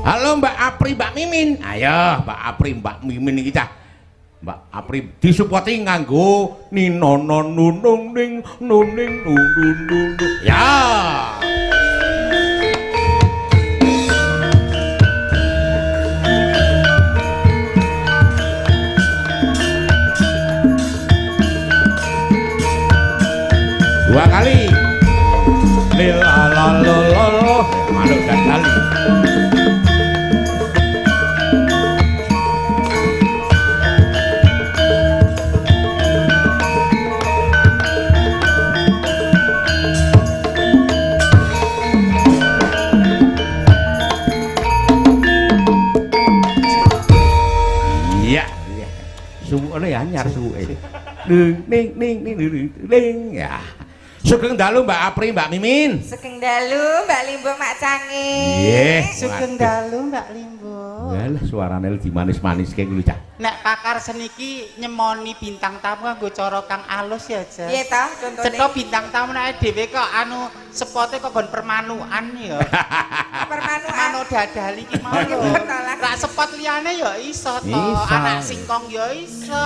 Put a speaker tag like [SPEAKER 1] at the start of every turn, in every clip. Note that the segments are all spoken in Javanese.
[SPEAKER 1] Halo Mbak Apri, Mbak Mimin. Ayo Mbak Apri, Mbak Mimin iki cah. Mbak Apri disupporti nganggo ninono nunung ning nuning nunung. Ya. Dua kali. Lilalalolo manuk dadali. Suwune anyar suwe. Ning ya. Sugeng dalu Mbak Apri, Mbak Mimin.
[SPEAKER 2] Sugeng dalu Mbak Limbo Mak Cange.
[SPEAKER 1] Nggih.
[SPEAKER 3] Sugeng dalu Mbak Limbo.
[SPEAKER 1] Walah suarane lagi manis-manis kayak gitu cah.
[SPEAKER 3] Nek pakar seni ki nyemoni bintang tamu nggo cara kang alus ya, Jas.
[SPEAKER 2] Piye toh contone?
[SPEAKER 3] Cetha bintang tamu nek dhewe kok anu sepote kok nggon permanuan ya.
[SPEAKER 2] Permanuan.
[SPEAKER 3] Mano dadali ki mau lho. Rak sepot liyane ya iso to. Anak singkong ya iso.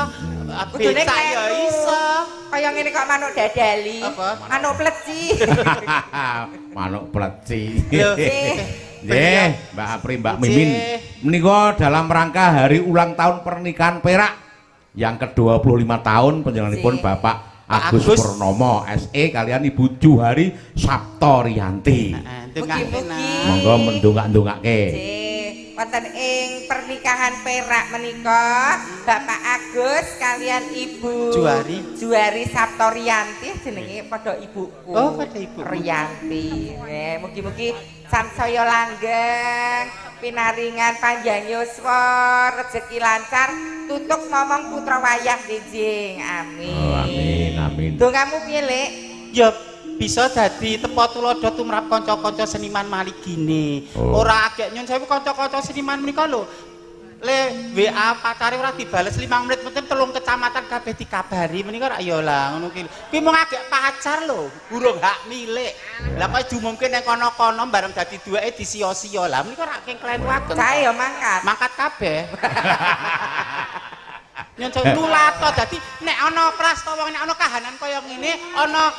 [SPEAKER 2] Kudune
[SPEAKER 3] Becak ya iso.
[SPEAKER 2] Kaya ngene kok manuk dadali.
[SPEAKER 3] Apa?
[SPEAKER 2] Manuk pleci.
[SPEAKER 1] Manuk pleci.
[SPEAKER 2] Nggih.
[SPEAKER 1] Nggih, Mbak Apri, Mbak Mimin. Menika dalam rangka hari ulang tahun pernikahan Perak yang ke-25 tahun panjenenganipun Bapak Agus Purnomo SE kalian Ibu Juhari Saptorianti.
[SPEAKER 2] Mugi-mugi.
[SPEAKER 1] Monggo mendongak-ndongake.
[SPEAKER 2] Wonten ing pernikahan Perak menika Bapak Agus kalian Ibu Juhari Saptorianti jenenge padha ibuku.
[SPEAKER 3] Oh, padha ibu.
[SPEAKER 2] Riyanti. Mugi-mugi sansaya langgeng, pinaringan panjang yuswa, rezeki lancar, tutuk momong putra wayah dijing. Amin.
[SPEAKER 1] Oh, amin, amin.
[SPEAKER 2] Dongamu piye, Lek?
[SPEAKER 3] Ya bisa dadi tepa tulodo tumrap kanca-kanca seniman maligine.
[SPEAKER 1] Oh.
[SPEAKER 3] Ora agek nyun sewu kanca-kanca seniman menika lho. Le WA pacare ora dibales 5 menit menten 3 kecamatan kabeh dikabari menika rak ya lah ngono ki. Kuwi mung agek pacar lho, burung hak milik. Lah kok diumumke ning kono-kono bareng dadi duweke disia-sia. Lah menika rak kengklen wagen.
[SPEAKER 2] Cae ya mangkat.
[SPEAKER 3] Mangkat kabeh. Nyun sewu tulato dadi nek ana prastawa nek ana kahanan kaya ngene ana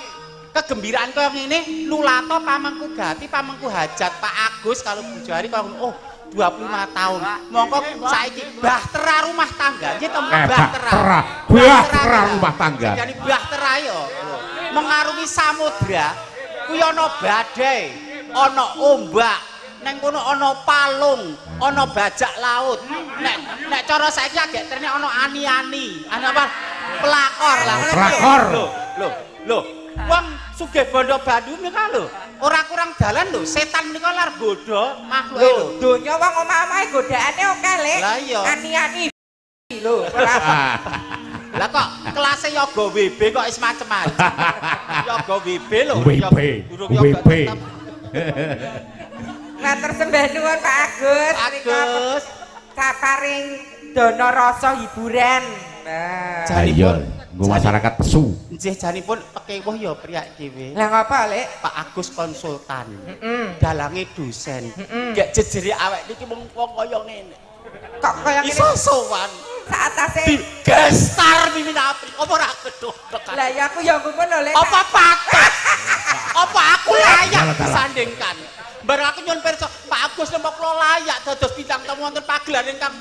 [SPEAKER 3] kegembiraan kaya ngene lulato pamengku gati pamengku hajat Pak Agus kalau Bu Juhari kalau oh 25 tahun mongko saiki bahtera rumah tangga nggih to
[SPEAKER 1] bahtera rumah tangga
[SPEAKER 3] jadi bahtera ya mengarungi samudra kuwi ana badai ana ombak neng kono ana palung ana bajak laut nek cara saiki agek trene ana ani-ani ana apa pelakor lah
[SPEAKER 1] pelakor
[SPEAKER 3] lho wong sugih bondo Bandung nika lho ora kurang dalan lho setan menika lar godho makhluke lho
[SPEAKER 2] donya wong omah-omahe godhaane akeh Lek
[SPEAKER 3] lah iya
[SPEAKER 2] ani-ani lho
[SPEAKER 3] lah kok kelas yoga WB kok is macem-macem yoga WB lho
[SPEAKER 1] WB
[SPEAKER 2] matur sembah nuwun Pak Agus
[SPEAKER 3] Agus
[SPEAKER 2] saparing dana rasa hiburan
[SPEAKER 3] janipun
[SPEAKER 1] nggo masyarakat pesu
[SPEAKER 3] nggih janipun pekewuh ya priyak dhewe
[SPEAKER 2] lah ngapa Lek
[SPEAKER 3] Pak Agus konsultan dalange dosen gek jejere awake niki mung wong kaya ngene
[SPEAKER 2] kok kaya ngene
[SPEAKER 3] iso sowan
[SPEAKER 2] saatase
[SPEAKER 3] gestar Mimin Apri apa ora gedhok
[SPEAKER 2] lah ya aku ya ngumpul lho Lek
[SPEAKER 3] apa pakat apa aku layak disandingkan bareng aku nyuwun pirsa Pak Agus nek kula layak dados bintang tamu wonten pagelaran ingkang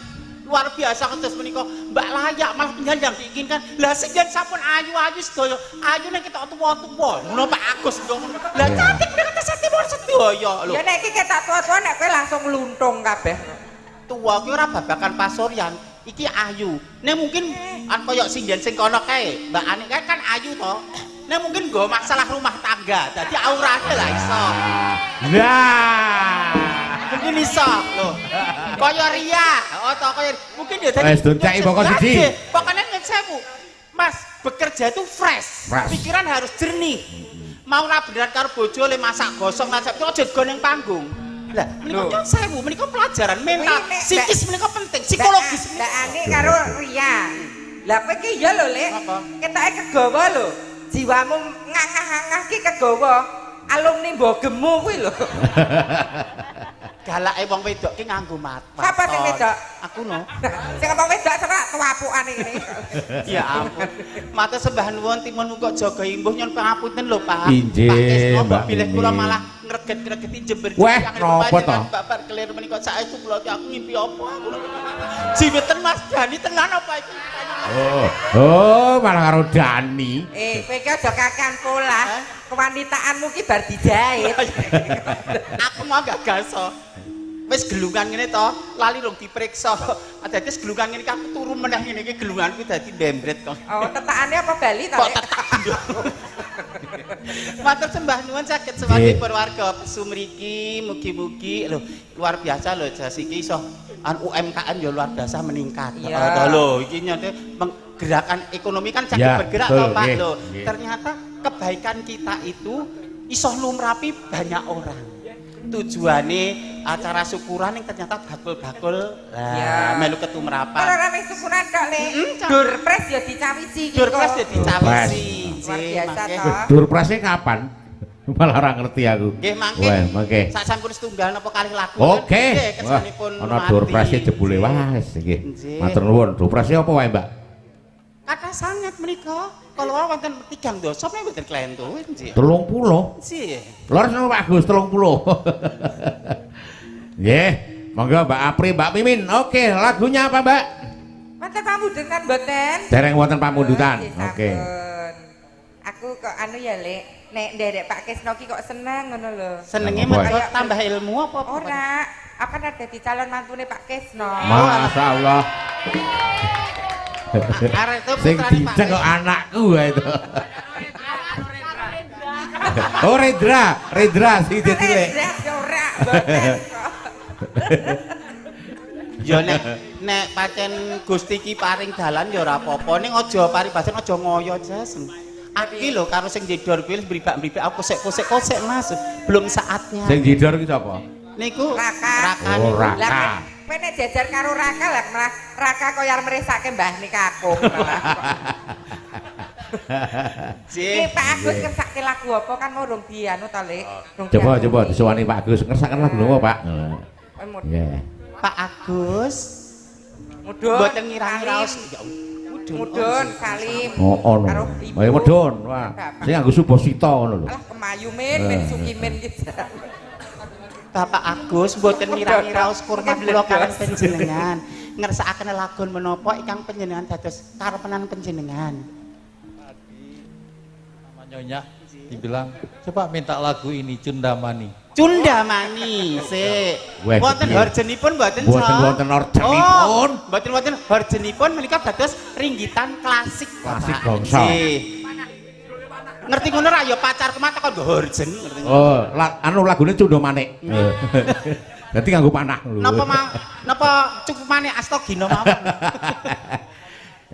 [SPEAKER 3] luar biasa kados menika Mbak layak malah panjenengan yang diinginkan lah sing sampun ayu-ayu sedaya ayu nek ketok tuwa-tuwa ngono Pak Agus ngono lah cantik nek kata setipun sedaya lho
[SPEAKER 2] ya nek iki ketok tuwa-tuwa nek kowe langsung luntung kabeh
[SPEAKER 3] tuwa ki ora babakan pasuryan iki ayu nek mungkin kaya sinden sing kono kae Mbak Anik kan ayu to nek mungkin nggo masalah rumah tangga dadi aurane lah iso
[SPEAKER 1] nah
[SPEAKER 3] mungkin iso lho kaya Ria atau kaya mungkin ya tadi
[SPEAKER 1] wis donceki pokok siji
[SPEAKER 3] pokoknya nyun sewu Mas bekerja itu fresh pikiran harus jernih mau ra beneran karo bojo le masak gosong masak itu aja go ning panggung lah menika nyun sewu menika pelajaran mental psikis menika penting psikologis
[SPEAKER 2] Mbak Ani karo Ria lah kowe ki ya lho Lek ketoke kegawa lho jiwamu ngangah-ngangah ki kegawa alumni mbogemu kuwi lho.
[SPEAKER 3] Galake wong wedok ki nganggo mata.
[SPEAKER 2] Sapa sing wedok?
[SPEAKER 3] Aku no.
[SPEAKER 2] Sing ngomong wedok sapa tuapukane ngene.
[SPEAKER 3] Ya ampun. Matur sembah nuwun timun kok jaga imbuh nyun pangapunten lho Pak.
[SPEAKER 1] Injih,
[SPEAKER 3] Pak Kesno
[SPEAKER 1] Mbak
[SPEAKER 3] bilih kula
[SPEAKER 1] Mimi.
[SPEAKER 3] malah ngreget-ngregeti jember.
[SPEAKER 1] Weh, napa to?
[SPEAKER 3] Bapak kelir menika saestu kula aku ngimpi apa aku. Jiweten Mas Dani tenan apa iki?
[SPEAKER 1] Oh, malah karo Dani.
[SPEAKER 2] Kowe iki aja kakean pola. Kewanitaanmu ki bar dijahit.
[SPEAKER 3] Aku mau gak gaso. Wis gelungan ngene to, lali rong diperiksa. Dadi gelungan ngene iki aku turu meneh ngene iki gelunganku dadi mbembret kok.
[SPEAKER 2] Oh, tetakane apa Bali to?
[SPEAKER 3] Kok tetak. Matur sembah nuwun saged sewanipun warga Pesu mriki mugi-mugi lho luar biasa lho jas iki iso UMKM ya luar biasa meningkat. Lho iki nyate gerakan ekonomi kan saged bergerak to Pak lho. Ternyata kebaikan kita itu iso lumrapi banyak orang. Tujuane acara syukuran yang ternyata bakul-bakul melu ketumrapan.
[SPEAKER 2] Ora rame syukuran tok Le. Durpres ya dicawisi iki.
[SPEAKER 3] Durpres ya dicawisi.
[SPEAKER 2] Luar biasa to.
[SPEAKER 1] Durpresnya kapan? Malah ora ngerti aku.
[SPEAKER 3] Nggih mangke.
[SPEAKER 1] Wah, mangke.
[SPEAKER 3] Sak sampun setunggal napa kalih lagu.
[SPEAKER 1] Oke.
[SPEAKER 3] Kersanipun
[SPEAKER 1] Ana durpresnya jebule wis nggih. Matur nuwun. Durpresnya apa wae, Mbak?
[SPEAKER 3] Kata sangat menika. Kalau wonten 3 dosa nek mboten klentu nggih.
[SPEAKER 1] 30.
[SPEAKER 3] Nggih.
[SPEAKER 1] Lor sama Pak Gus 30. Nggih, monggo Mbak Apri, Mbak Mimin. Oke, lagunya apa, Mbak?
[SPEAKER 2] Wonten pamundutan mboten?
[SPEAKER 1] Dereng wonten pamundutan. Oke.
[SPEAKER 2] Aku kok anu ya, Lek. Nek nderek Pak Kesno ki kok seneng ngono lho.
[SPEAKER 3] Senenge
[SPEAKER 1] Apa,
[SPEAKER 3] mergo tambah ilmu apa?
[SPEAKER 2] Ora, apa nek dadi calon mantune Pak Kesno.
[SPEAKER 1] Masyaallah.
[SPEAKER 3] Arek itu
[SPEAKER 1] Sing
[SPEAKER 3] putrane Pak
[SPEAKER 1] dijak kok anakku wae itu. Oh, Redra sing dadi Lek.
[SPEAKER 2] Ora, mboten kok.
[SPEAKER 3] Ya nek pancen Gusti ki paring dalan ya ora apa-apa. Ning aja paribasan aja ngoyo jas. Aki lho karo sing jedor kuwi mribak-mribak aku kosek-kosek Mas. Belum saatnya.
[SPEAKER 1] Sing jidor ki sapa?
[SPEAKER 3] Niku
[SPEAKER 2] Raka.
[SPEAKER 1] Oh,
[SPEAKER 2] Lah
[SPEAKER 1] Raka.
[SPEAKER 2] kowe nek jajar karo Raka lah malah Raka koyo arep mresake Mbah ning kakung malah. Iki Pak Agus ngersake lagu apa kan mau rong dianu to, Lek.
[SPEAKER 1] Coba disuwani Pak Agus ngersaken lagu napa, Pak? Nggih.
[SPEAKER 3] Pak Agus
[SPEAKER 2] Mudun.
[SPEAKER 3] mboten ngira-ngiraos ya
[SPEAKER 2] Mudun Salim.
[SPEAKER 1] Oh, ono.
[SPEAKER 2] Karo Ibu.
[SPEAKER 1] Oh, medon. Wah. Sing nganggo Subasita ngono lho.
[SPEAKER 2] Alah kemayu men sukimen gitu.
[SPEAKER 3] Bapak Agus mboten ngira-ngiraos kurma kula kalian panjenengan. Ngersakaken lagun menapa ingkang panjenengan dados karepenan panjenengan.
[SPEAKER 4] Nyonya dibilang coba minta lagu ini Cundamani.
[SPEAKER 3] Cundamani sik.
[SPEAKER 1] Weh,
[SPEAKER 3] Wonten
[SPEAKER 1] piye?
[SPEAKER 3] harjenipun mboten
[SPEAKER 1] Mboten harjenipun.
[SPEAKER 3] Mboten harjenipun menika dados ringgitan klasik.
[SPEAKER 1] Klasik
[SPEAKER 3] Bapak.
[SPEAKER 1] bangsa.
[SPEAKER 3] Nggih. Ngerti ngono ra ya pacar kemata kok harjen ngerti.
[SPEAKER 1] Oh, anu lagune Cundamanik. Dadi nganggo panah lho.
[SPEAKER 3] Napa cukupane Astagina mawon.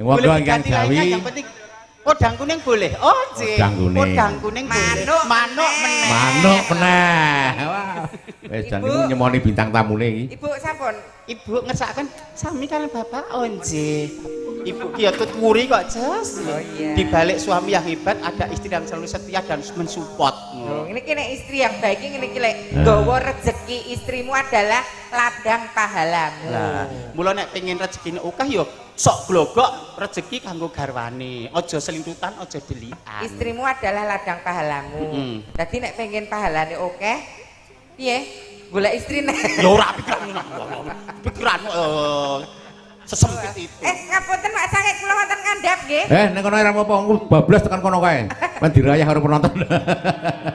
[SPEAKER 1] Monggo
[SPEAKER 3] Boleh
[SPEAKER 1] ingkang
[SPEAKER 3] diganti lainnya,
[SPEAKER 1] Jawi.
[SPEAKER 3] yang penting Podang kuning boleh. Oh, nggih.
[SPEAKER 1] Podang kuning.
[SPEAKER 3] Podang kuning boleh.
[SPEAKER 2] Manuk
[SPEAKER 3] meneh.
[SPEAKER 1] Manuk meneh. Wah. Wis jan niku nyemoni bintang tamune iki.
[SPEAKER 2] Ibu sampun.
[SPEAKER 3] Ibu ngersakaken sami kalian Bapak. Oh, nggih. Ibu ki ya tuturi kok, Jas.
[SPEAKER 2] Oh, iya.
[SPEAKER 3] Di balik suami yang hebat ada istri yang selalu setia dan mensupport.
[SPEAKER 2] Oh, ini kene istri yang baik ini ki lek nggawa rezeki istrimu adalah ladang pahalamu.
[SPEAKER 3] Lah, mula nek pengen rezekine akeh ya sok glogok rezeki kanggo garwane. Aja selintutan, aja delian.
[SPEAKER 2] Istrimu adalah ladang pahalamu. Dadi nek pengen pahalane akeh, piye? Golek istri nek.
[SPEAKER 3] Ya ora pikiranmu sesempit itu.
[SPEAKER 2] Ngapunten Pak Sanget kula wonten ngandhap nggih.
[SPEAKER 1] Nek kono ora apa-apa bablas tekan kono kae. Men dirayah karo penonton.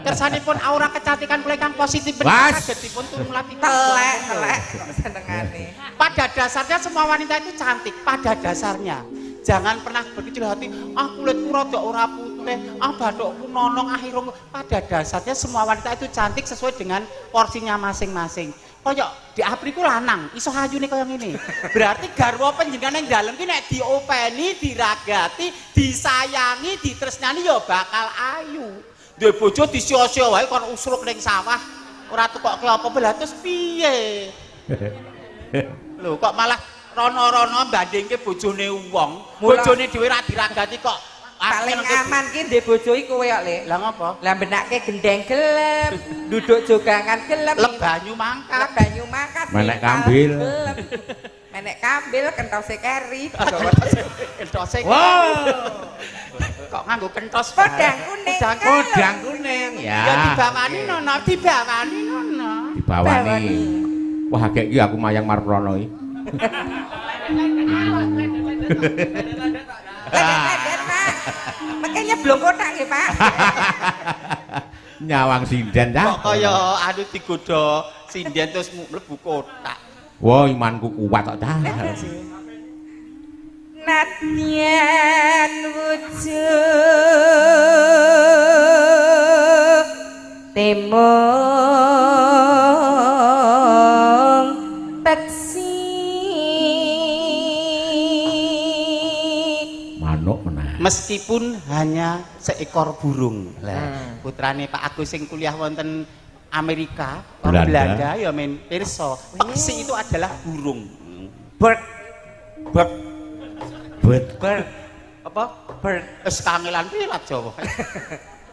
[SPEAKER 3] Kersanipun aura kecantikan kula kang positif
[SPEAKER 1] Was.
[SPEAKER 3] sagedipun tumulati
[SPEAKER 2] Telek kok senengane.
[SPEAKER 3] Pada dasarnya semua wanita itu cantik pada dasarnya. Jangan pernah berkecil hati, kulitku rada ora putih, bathukku nonong akhirung. Pada dasarnya semua wanita itu cantik sesuai dengan porsinya masing-masing. Kaya di Apriku lanang, iso hayune kaya ngene. Berarti garwa panjenengan ning dalem ki nek diopeni, diragati, disayangi, ditresnani ya bakal ayu. Duwe bojo disio-sio wae kon usruk ning sawah, ora tukokke apa belah terus piye? Lho kok malah rono-rono bandingke bojone wong, bojone dhewe ra diragati kok
[SPEAKER 2] Paling aman ki ndek bojo iki kowe kok, Lek.
[SPEAKER 3] Lah ngopo?
[SPEAKER 2] Lah benake gendeng gelem, duduk jogangan gelem.
[SPEAKER 3] Leb banyu mangkat.
[SPEAKER 2] Leb banyu mangkat.
[SPEAKER 1] Menek
[SPEAKER 2] tinggal
[SPEAKER 1] kambil.
[SPEAKER 2] gelem. Menek kambil kentose keri.
[SPEAKER 3] Kentose.
[SPEAKER 1] Wow.
[SPEAKER 3] Kok nganggo kentos
[SPEAKER 2] Kodang kuning.
[SPEAKER 1] Kodang kuning ya.
[SPEAKER 3] Ya dibawani nono, dibawani nono.
[SPEAKER 1] Dibawani. Wah, kayak iki aku mayang Marprono iki.
[SPEAKER 2] Ledet, Pak. Makanya belum kotak nggih, Pak.
[SPEAKER 1] Nyawang sinden
[SPEAKER 3] Kok
[SPEAKER 1] cah.
[SPEAKER 3] kaya anu digodha sinden terus mlebu kotak.
[SPEAKER 1] Wah, imanku kuat kok cah.
[SPEAKER 2] Nadyan wujud timung teksi
[SPEAKER 1] Manuk menah.
[SPEAKER 3] Meskipun hanya seekor burung. Lah, putrane Pak Agus sing kuliah wonten Amerika, Belanda ya men pirsa. Peksi itu adalah burung.
[SPEAKER 2] bird
[SPEAKER 3] Bird.
[SPEAKER 2] bird
[SPEAKER 3] Apa?
[SPEAKER 2] bird
[SPEAKER 3] Wis kangelan pilat Jawa.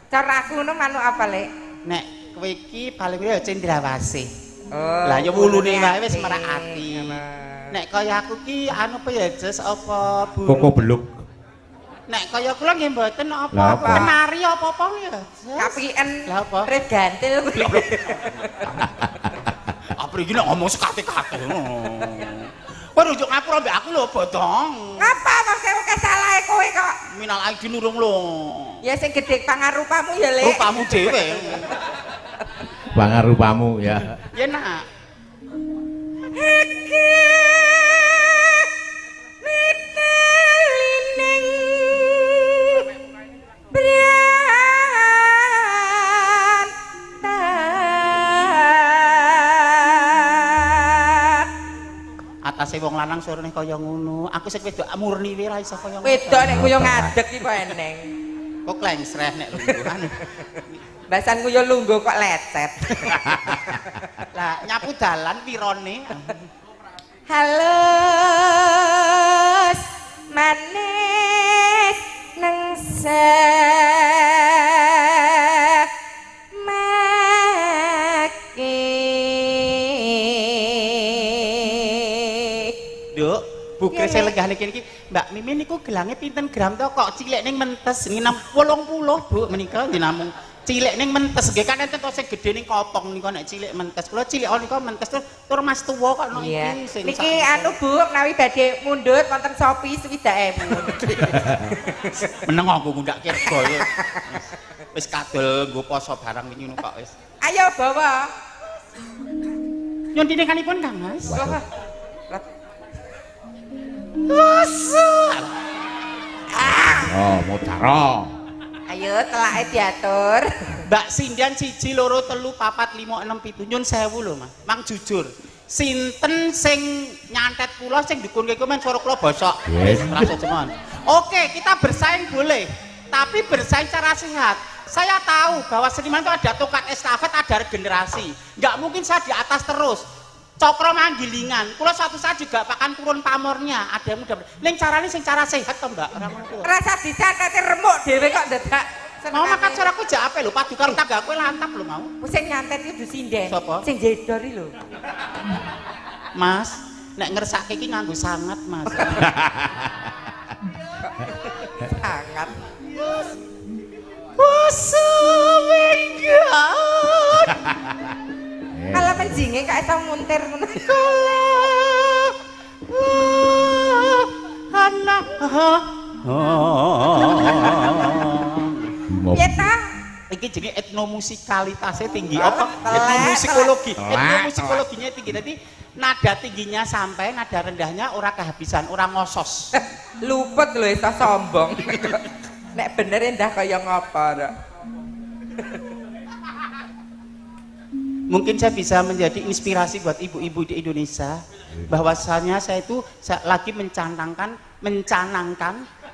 [SPEAKER 2] cara aku ngono manuk apa, Lek?
[SPEAKER 3] Nek kowe iki paling ya cendrawasih.
[SPEAKER 2] Oh,
[SPEAKER 3] Lah ya wulune wae wis merak ati.
[SPEAKER 2] Alah.
[SPEAKER 3] Nek kaya aku ki anu apa ya Jes apa burung?
[SPEAKER 1] Koko beluk.
[SPEAKER 3] Nek kaya kula nggih mboten
[SPEAKER 1] Lah,
[SPEAKER 3] apa-apa.
[SPEAKER 1] apa?
[SPEAKER 3] Kenari apa-apa ya. Jes.
[SPEAKER 2] Kapien
[SPEAKER 3] Lah apa?
[SPEAKER 2] red gantil.
[SPEAKER 3] Apa iki nek ngomong sekate-kate. Kowe rujuk ngapura mbek aku lho bodong.
[SPEAKER 2] Ngapa maksudmu kesalahe kowe kok?
[SPEAKER 3] Minal aidin urung lho.
[SPEAKER 2] Ya sing gedhe pangarupamu ya, Lek.
[SPEAKER 3] Rupamu dhewe.
[SPEAKER 1] Pangarupamu ya.
[SPEAKER 3] Ya nak. Atase wong lanang surane kaya ngono. Aku sing wedok murni wae ra iso kaya ngono.
[SPEAKER 2] Wedok nek kuyo ngadeg iki kok eneng.
[SPEAKER 3] Kok klengsreh nek lungguhan.
[SPEAKER 2] Basan kuyo lungguh kok lecet.
[SPEAKER 3] Lah nyapu dalan pirone.
[SPEAKER 2] Halus manis nengse
[SPEAKER 3] Nduk, buke saya lenggah niki niki. Mbak Mimin niku gelange pinten gram to kok cilik ning mentes 80, Bu, menika dinamung cilik ning mentes nggih kan enten to sing gedhe ning kopong niku nek cilik mentes. Kula cilik niku mentes tur Mas tuwa kok no
[SPEAKER 2] iya.
[SPEAKER 3] iki sing
[SPEAKER 2] Niki anu Bu, menawi badhe mundhut wonten Shopee 60.000.
[SPEAKER 3] meneng aku ngundak kirga ya. Wis kadol nggo poso barang wingi kok wis.
[SPEAKER 2] Ayo bawa.
[SPEAKER 3] Nyun dinenganipun Kang Mas.
[SPEAKER 2] Loh,
[SPEAKER 1] Oh, mudara.
[SPEAKER 2] ayo telake diatur.
[SPEAKER 3] Mbak Sindian 1 2 3 4 5 6 7 nyun 1000 lho Mas. Mang jujur. Sinten sing nyantet kula sing dikunke men suara kula bosok.
[SPEAKER 1] Yes.
[SPEAKER 3] Rasa cuman. Oke, kita bersaing boleh, tapi bersaing secara sehat. Saya tahu bahwa seniman itu ada tongkat estafet, ada regenerasi. Nggak mungkin saya di atas terus. Cokro manggilingan. Kula suatu saat juga akan turun pamornya. Ada yang mudah. Ning carane sing cara sehat to, Mbak. Ora ngono kuwi.
[SPEAKER 2] Rasa disantete remuk dhewe kok dadak.
[SPEAKER 3] Mau makan suaraku jak ape lho, padu karo tanggaku lantap lho mau.
[SPEAKER 2] Sing nyantet itu sinden.
[SPEAKER 3] Sapa?
[SPEAKER 2] Sing jedor iki lho.
[SPEAKER 3] Mas, nek ngersake iki nganggo sangat, Mas.
[SPEAKER 2] Sangat. Kalau menjinge kak iso muntir ngono.
[SPEAKER 3] Anak.
[SPEAKER 2] Piye ta?
[SPEAKER 3] Iki jenenge etnomusikalitasnya tinggi.
[SPEAKER 2] Oh,
[SPEAKER 3] Apa?
[SPEAKER 2] telek,
[SPEAKER 3] Etnomusikologi.
[SPEAKER 1] telek.
[SPEAKER 3] Etnomusikologinya tinggi. Jadi nada tingginya sampai nada rendahnya ora kehabisan, ora ngosos.
[SPEAKER 2] Luput lho iso sombong. Nek bener endah kaya ngapa ra.
[SPEAKER 3] Mungkin saya bisa menjadi inspirasi buat ibu-ibu di Indonesia bahwasanya saya itu lagi mencanangkan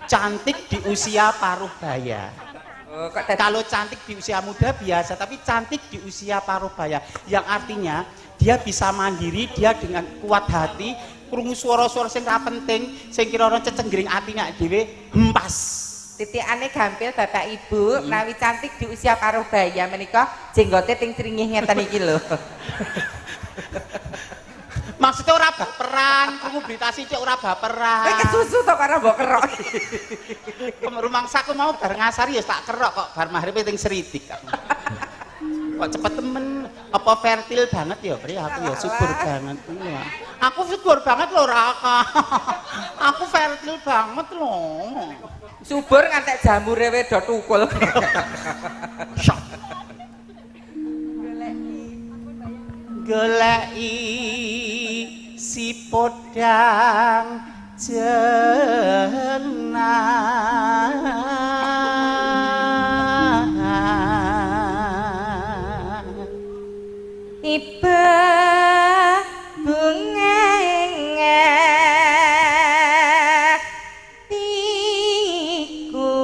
[SPEAKER 3] cantik di usia paruh baya.
[SPEAKER 2] Oh, kok
[SPEAKER 3] Kalau cantik di usia muda biasa, tapi cantik di usia paruh baya, yang artinya dia bisa mandiri, dia dengan kuat hati, krungu swara-swara sing ra penting, sing kira-kira cecenggring atine dhewe hempas.
[SPEAKER 2] Titikane gampil Bapak Ibu, menawi cantik di usia parubaya menika jenggote ting cringih ngeten iki lho.
[SPEAKER 3] Maksudnya ora baperan, krungu berita sithik ora baperan.
[SPEAKER 2] Kowe kesusu to karo mbok kerok.
[SPEAKER 3] Rumangsaku mau bar ngasari ya tak kerok kok bar maghribe ting seridik. Kok cepet temen, apa fertil banget ya, Pri? Aku ya subur banget. Iya. Aku subur banget lho, Raka. Aku fertil banget loh.
[SPEAKER 2] Subur ngantek jambure wedo tukul.
[SPEAKER 3] Goleki si podang jenah
[SPEAKER 2] Iba bunga tiku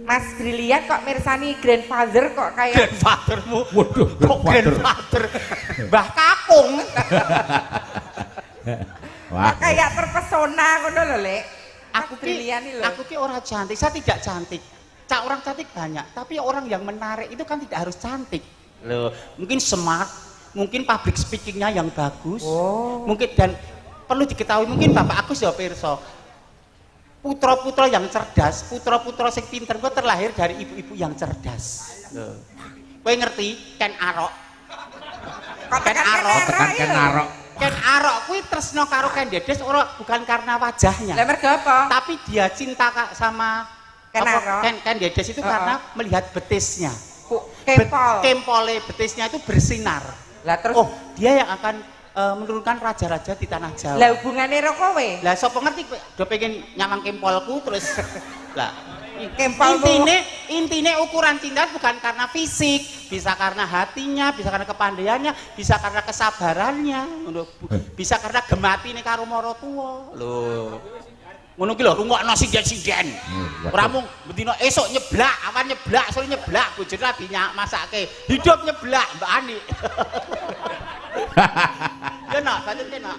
[SPEAKER 2] Mas Brilian kok mirsani grandfather kok kayak
[SPEAKER 3] grandfathermu.
[SPEAKER 1] Waduh,
[SPEAKER 3] Kok grandfather? Mbah Kakung.
[SPEAKER 1] Wah,
[SPEAKER 2] kok kayak terpesona ngono lho, Lek.
[SPEAKER 3] Aku
[SPEAKER 2] Brilian iki lho.
[SPEAKER 3] Aku ki ora cantik, saya tidak cantik. Cak orang cantik banyak, tapi orang yang menarik itu kan tidak harus cantik. Loh, mungkin smart, mungkin public speakingnya yang bagus. Mungkin dan perlu diketahui mungkin Bapak Agus ya pirsa. Putra-putra yang cerdas, putra-putra sing pinter kok terlahir dari ibu-ibu yang cerdas. Loh. Kowe ngerti Ken Arok? Ken Arok,
[SPEAKER 1] Ken Arok.
[SPEAKER 3] Ken Arok kuwi tresno karo Ken Dedes ora bukan karena wajahnya.
[SPEAKER 2] Lah mergo apa?
[SPEAKER 3] Tapi dia cinta sama Ken Dedes itu karena melihat betisnya.
[SPEAKER 2] Kempol.
[SPEAKER 3] Kempole betisnya itu bersinar.
[SPEAKER 2] Lah terus
[SPEAKER 3] Oh, dia yang akan menurunkan raja-raja di tanah Jawa.
[SPEAKER 2] lah hubungane karo kowe?
[SPEAKER 3] Lah sapa ngerti kowe do pengen nyamang kempolku terus lah
[SPEAKER 2] Kempolmu.
[SPEAKER 3] intine ukuran cinta bukan karena fisik, bisa karena hatinya, bisa karena kepandaiannya, bisa karena kesabarannya, bisa karena gematine karo maratuwa. Lho. Ngono ki lho rungokno sinden-sinden. Ora mung bendina esuk nyeblak, awan nyeblak, sore nyeblak, bojone lagi masake. Hidup nyeblak, Mbak Ani. Ya nak, pancen nak.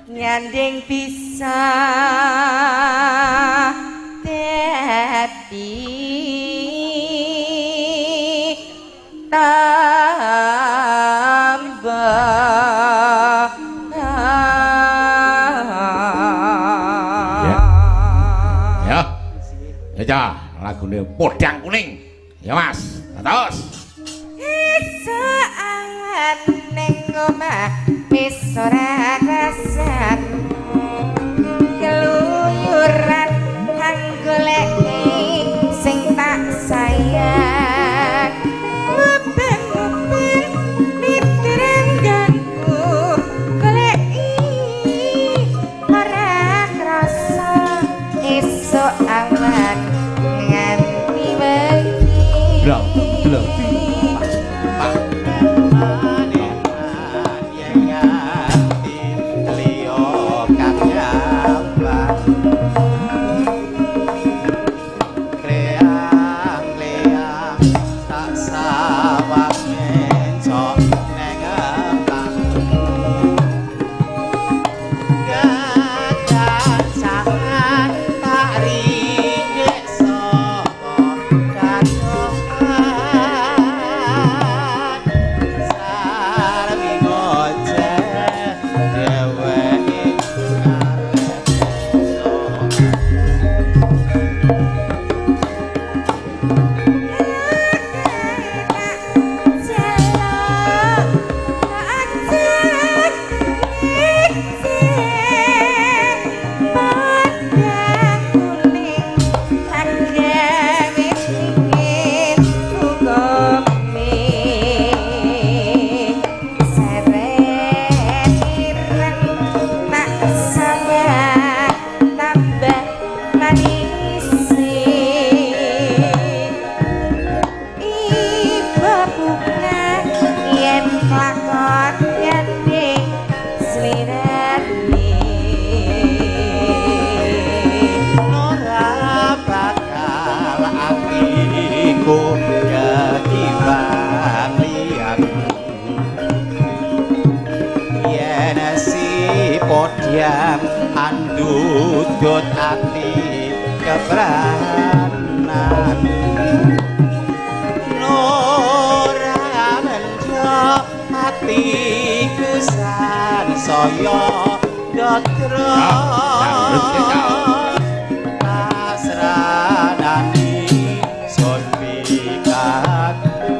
[SPEAKER 2] Nyanding bisa dadi tambah
[SPEAKER 1] ya lagune podang kuning ya Mas terus
[SPEAKER 2] Isaan ning omah wis ora rasan keluyuran kang goleki sing tak sayang ngobeng-ngobeng mitrengganku goleki ora krasa esuk awan nganti wengi
[SPEAKER 1] blok
[SPEAKER 3] andudut ati kebranan Nora menjo atiku sansaya dotra pasranani sun pikatku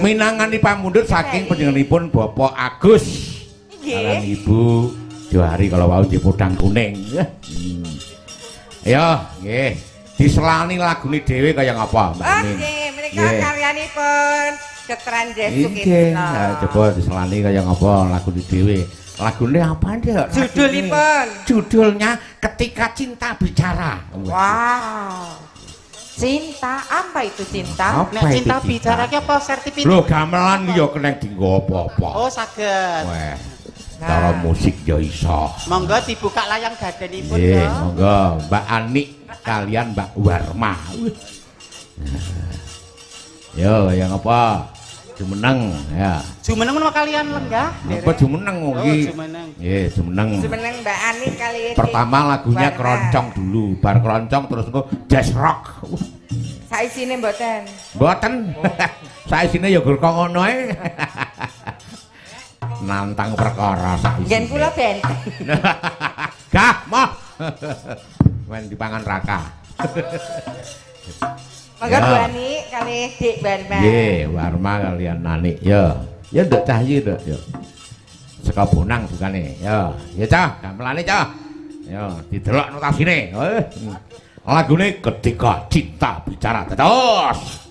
[SPEAKER 1] Minangani pamundhut saking panjenenganipun Bapak Agus kaliyan Ibu Johari kalau wau nggih podang kuning. Ya, nggih. Diselani lagune dhewe kaya ngapa, Mbak Min?
[SPEAKER 2] Nggih, menika karyanipun Getran Jesuk
[SPEAKER 1] Nggih, coba diselani kaya ngapa lagune dhewe. Lagune apa, Nduk?
[SPEAKER 2] Judulipun.
[SPEAKER 1] Judulnya Ketika Cinta Bicara.
[SPEAKER 2] Wow. Cinta, apa itu cinta?
[SPEAKER 3] Nek cinta bicara ki apa sertifikat?
[SPEAKER 1] Lho gamelan ya kena dienggo apa-apa.
[SPEAKER 3] Oh, saged.
[SPEAKER 1] Weh. Cara musik ya iso.
[SPEAKER 3] Monggo dibuka layang gadanipun
[SPEAKER 1] ya.
[SPEAKER 3] ya.
[SPEAKER 1] Monggo Mbak Anik kalian Mbak Warma. Yo, yang apa? Jumeneng ya.
[SPEAKER 3] Jumeneng menawa kalian lenggah.
[SPEAKER 1] Apa jumeneng iki?
[SPEAKER 3] Oh, jumeneng.
[SPEAKER 1] Nggih, jumeneng.
[SPEAKER 2] Jumeneng Mbak Ani kali ini.
[SPEAKER 1] Pertama lagunya keroncong dulu, bar keroncong terus engko jazz rock.
[SPEAKER 2] Saisine mboten.
[SPEAKER 1] Mboten. Saisine ya gur kok ngono ae. Nantang perkara saiki.
[SPEAKER 2] Ngen kula benteng.
[SPEAKER 1] Gah, moh. Men dipangan raka.
[SPEAKER 2] Monggo Bu Ani kali Dik Warma.
[SPEAKER 1] Nggih, Warma kalian Nani. Ya. Ya nduk cahyi nduk, ya. Saka Bonang bukane. Ya. Ya cah, gamelane cah. Ya, didelok notasine. Lagune Ketika Cinta Bicara. Terus.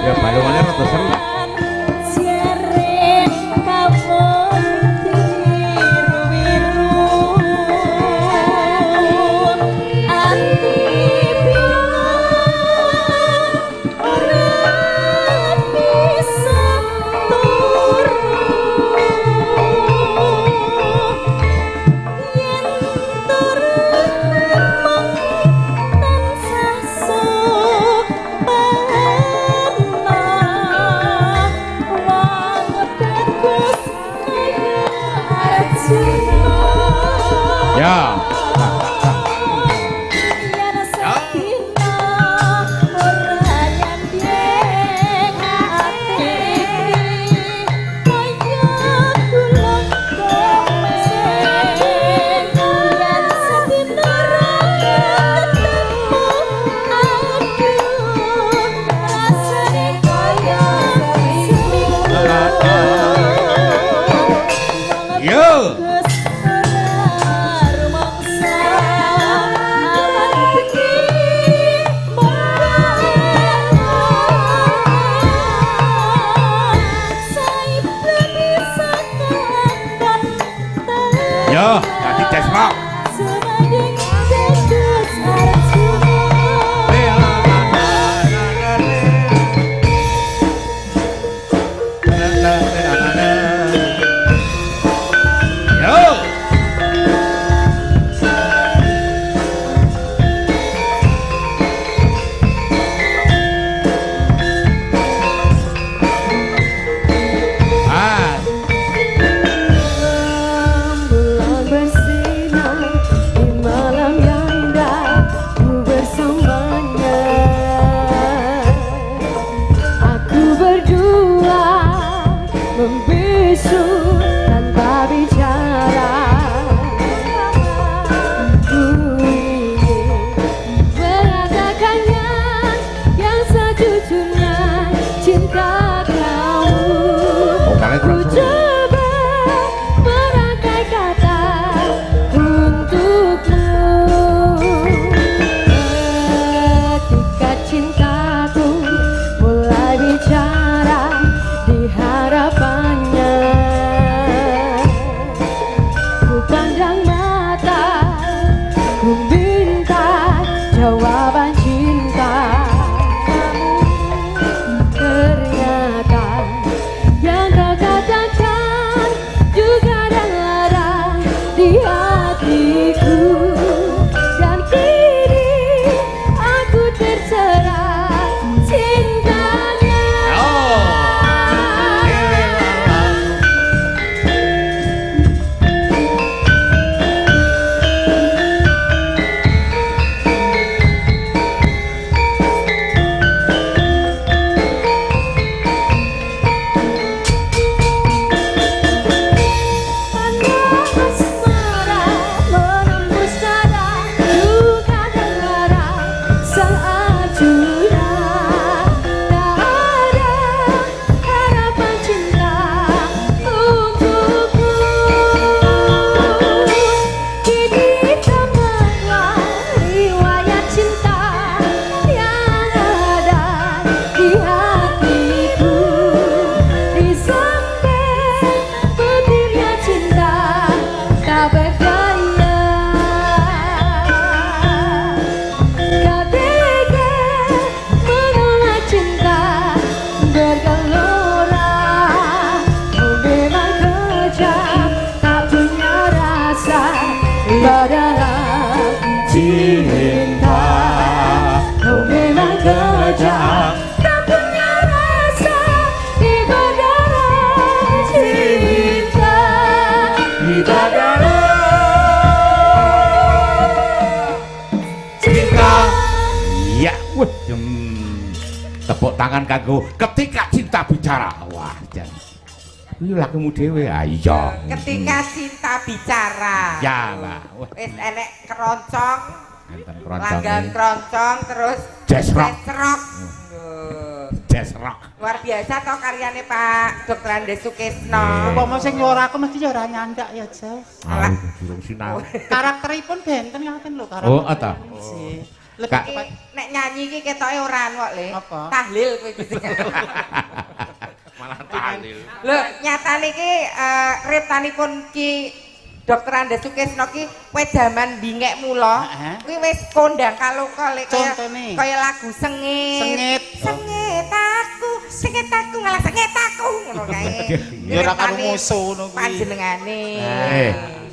[SPEAKER 1] Ya balungannya rada seru. Ya. Yo. Yo, jadi desrok. Yo. Ah.
[SPEAKER 5] Bulan bersinar di malam yang indah, ku bersamanya. Aku berdua membisu tanpa bicara. Ku ingin mengatakannya yang sejujurnya cinta kamu.
[SPEAKER 1] Vokalnya
[SPEAKER 5] Ku
[SPEAKER 1] kurang seru.
[SPEAKER 5] coba merangkai kata untukmu. Ketika cintaku mulai bicara di harapannya, ku pandang mata, ku minta jawaban cinta. Ternyata yang kau katakan juga ada lara di hatiku, dan kini aku terserah cintanya. Asmara menembus dada, duka dan lara saat sudah tak ada harapan cinta untukku. Kini tamatlah riwayat cinta yang ada di hatiku. Di samping petirnya cinta tak berdaya, kau tega menolak cinta bergelora. Kau memang kejam, tak punya rasa dalam cinta. Kau memang kejam, tak punya rasa di dalam cinta.
[SPEAKER 1] Cinta. Ya, wah, tepuk tangan kanggo ketika cinta bicara. Wah, jan. Ini lakumu dhewe. Ah iya.
[SPEAKER 2] Ketika cinta bicara.
[SPEAKER 1] Ya, Mbak. Wah,
[SPEAKER 2] Wis enek keroncong,
[SPEAKER 1] enten
[SPEAKER 2] langgan
[SPEAKER 1] keroncong.
[SPEAKER 2] keroncong terus
[SPEAKER 1] Jazz rock.
[SPEAKER 2] jazz rock. Loh.
[SPEAKER 1] jazz rock.
[SPEAKER 2] Luar biasa toh karyane Pak Dr. Andes Sukesno.
[SPEAKER 3] Upama sing nyuara aku mesti ya ora nyandak ya, Jas.
[SPEAKER 1] Aku durung sinau.
[SPEAKER 3] Karakteripun benten ngoten lho karakter.
[SPEAKER 1] Oh, ta.
[SPEAKER 3] Lebih
[SPEAKER 1] Kak.
[SPEAKER 3] kepada
[SPEAKER 2] Nek nyanyi iki ketoke ora kok, Le.
[SPEAKER 3] Apa?
[SPEAKER 2] Tahlil kowe iki.
[SPEAKER 1] Malah tahlil.
[SPEAKER 2] Lho, nyatane iki reptanipun Ki Dr. Andes Sukesno ki wedaman bingek mula. Kuwi wis kondang kaloka lek
[SPEAKER 3] Contone.
[SPEAKER 2] kaya lagu sengit.
[SPEAKER 3] Sengit.
[SPEAKER 2] Sengit aku ngalah sengit aku ngono kae.
[SPEAKER 3] Ya ora karo musuh ngono kuwi.
[SPEAKER 2] Panjenengane.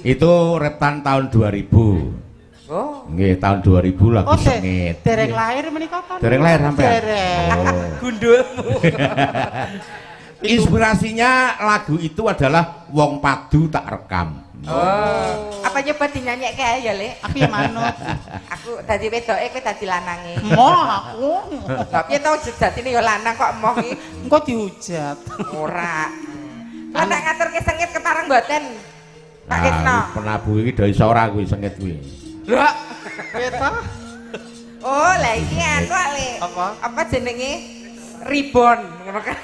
[SPEAKER 1] Itu reptan tahun 2000.
[SPEAKER 2] Oh.
[SPEAKER 1] Nggih, tahun 2000 lagu sengit.
[SPEAKER 3] Dereng lahir menika kan.
[SPEAKER 1] Dereng lahir sampean.
[SPEAKER 3] Dereng.
[SPEAKER 1] Oh.
[SPEAKER 2] Gundulmu.
[SPEAKER 1] Inspirasinya lagu itu adalah Wong Padu Tak Rekam.
[SPEAKER 2] Oh. Apa nyoba dinyanyikke ae ya, Le?
[SPEAKER 3] Aku ya manut.
[SPEAKER 2] Aku dadi wedoke kowe dadi lanange.
[SPEAKER 3] Moh aku.
[SPEAKER 2] Lah piye to jatine ya lanang kok emoh iki?
[SPEAKER 3] Engko dihujat.
[SPEAKER 2] Ora. Lah nek ngaturke sengit kepareng mboten. Pak Kisno.
[SPEAKER 1] Penabuh iki do iso ora kuwi sengit kuwi.
[SPEAKER 2] Lah,
[SPEAKER 3] Piye to?
[SPEAKER 2] oh lah iki anu Le.
[SPEAKER 3] Apa?
[SPEAKER 2] Apa jenenge? Ribon ngono kan.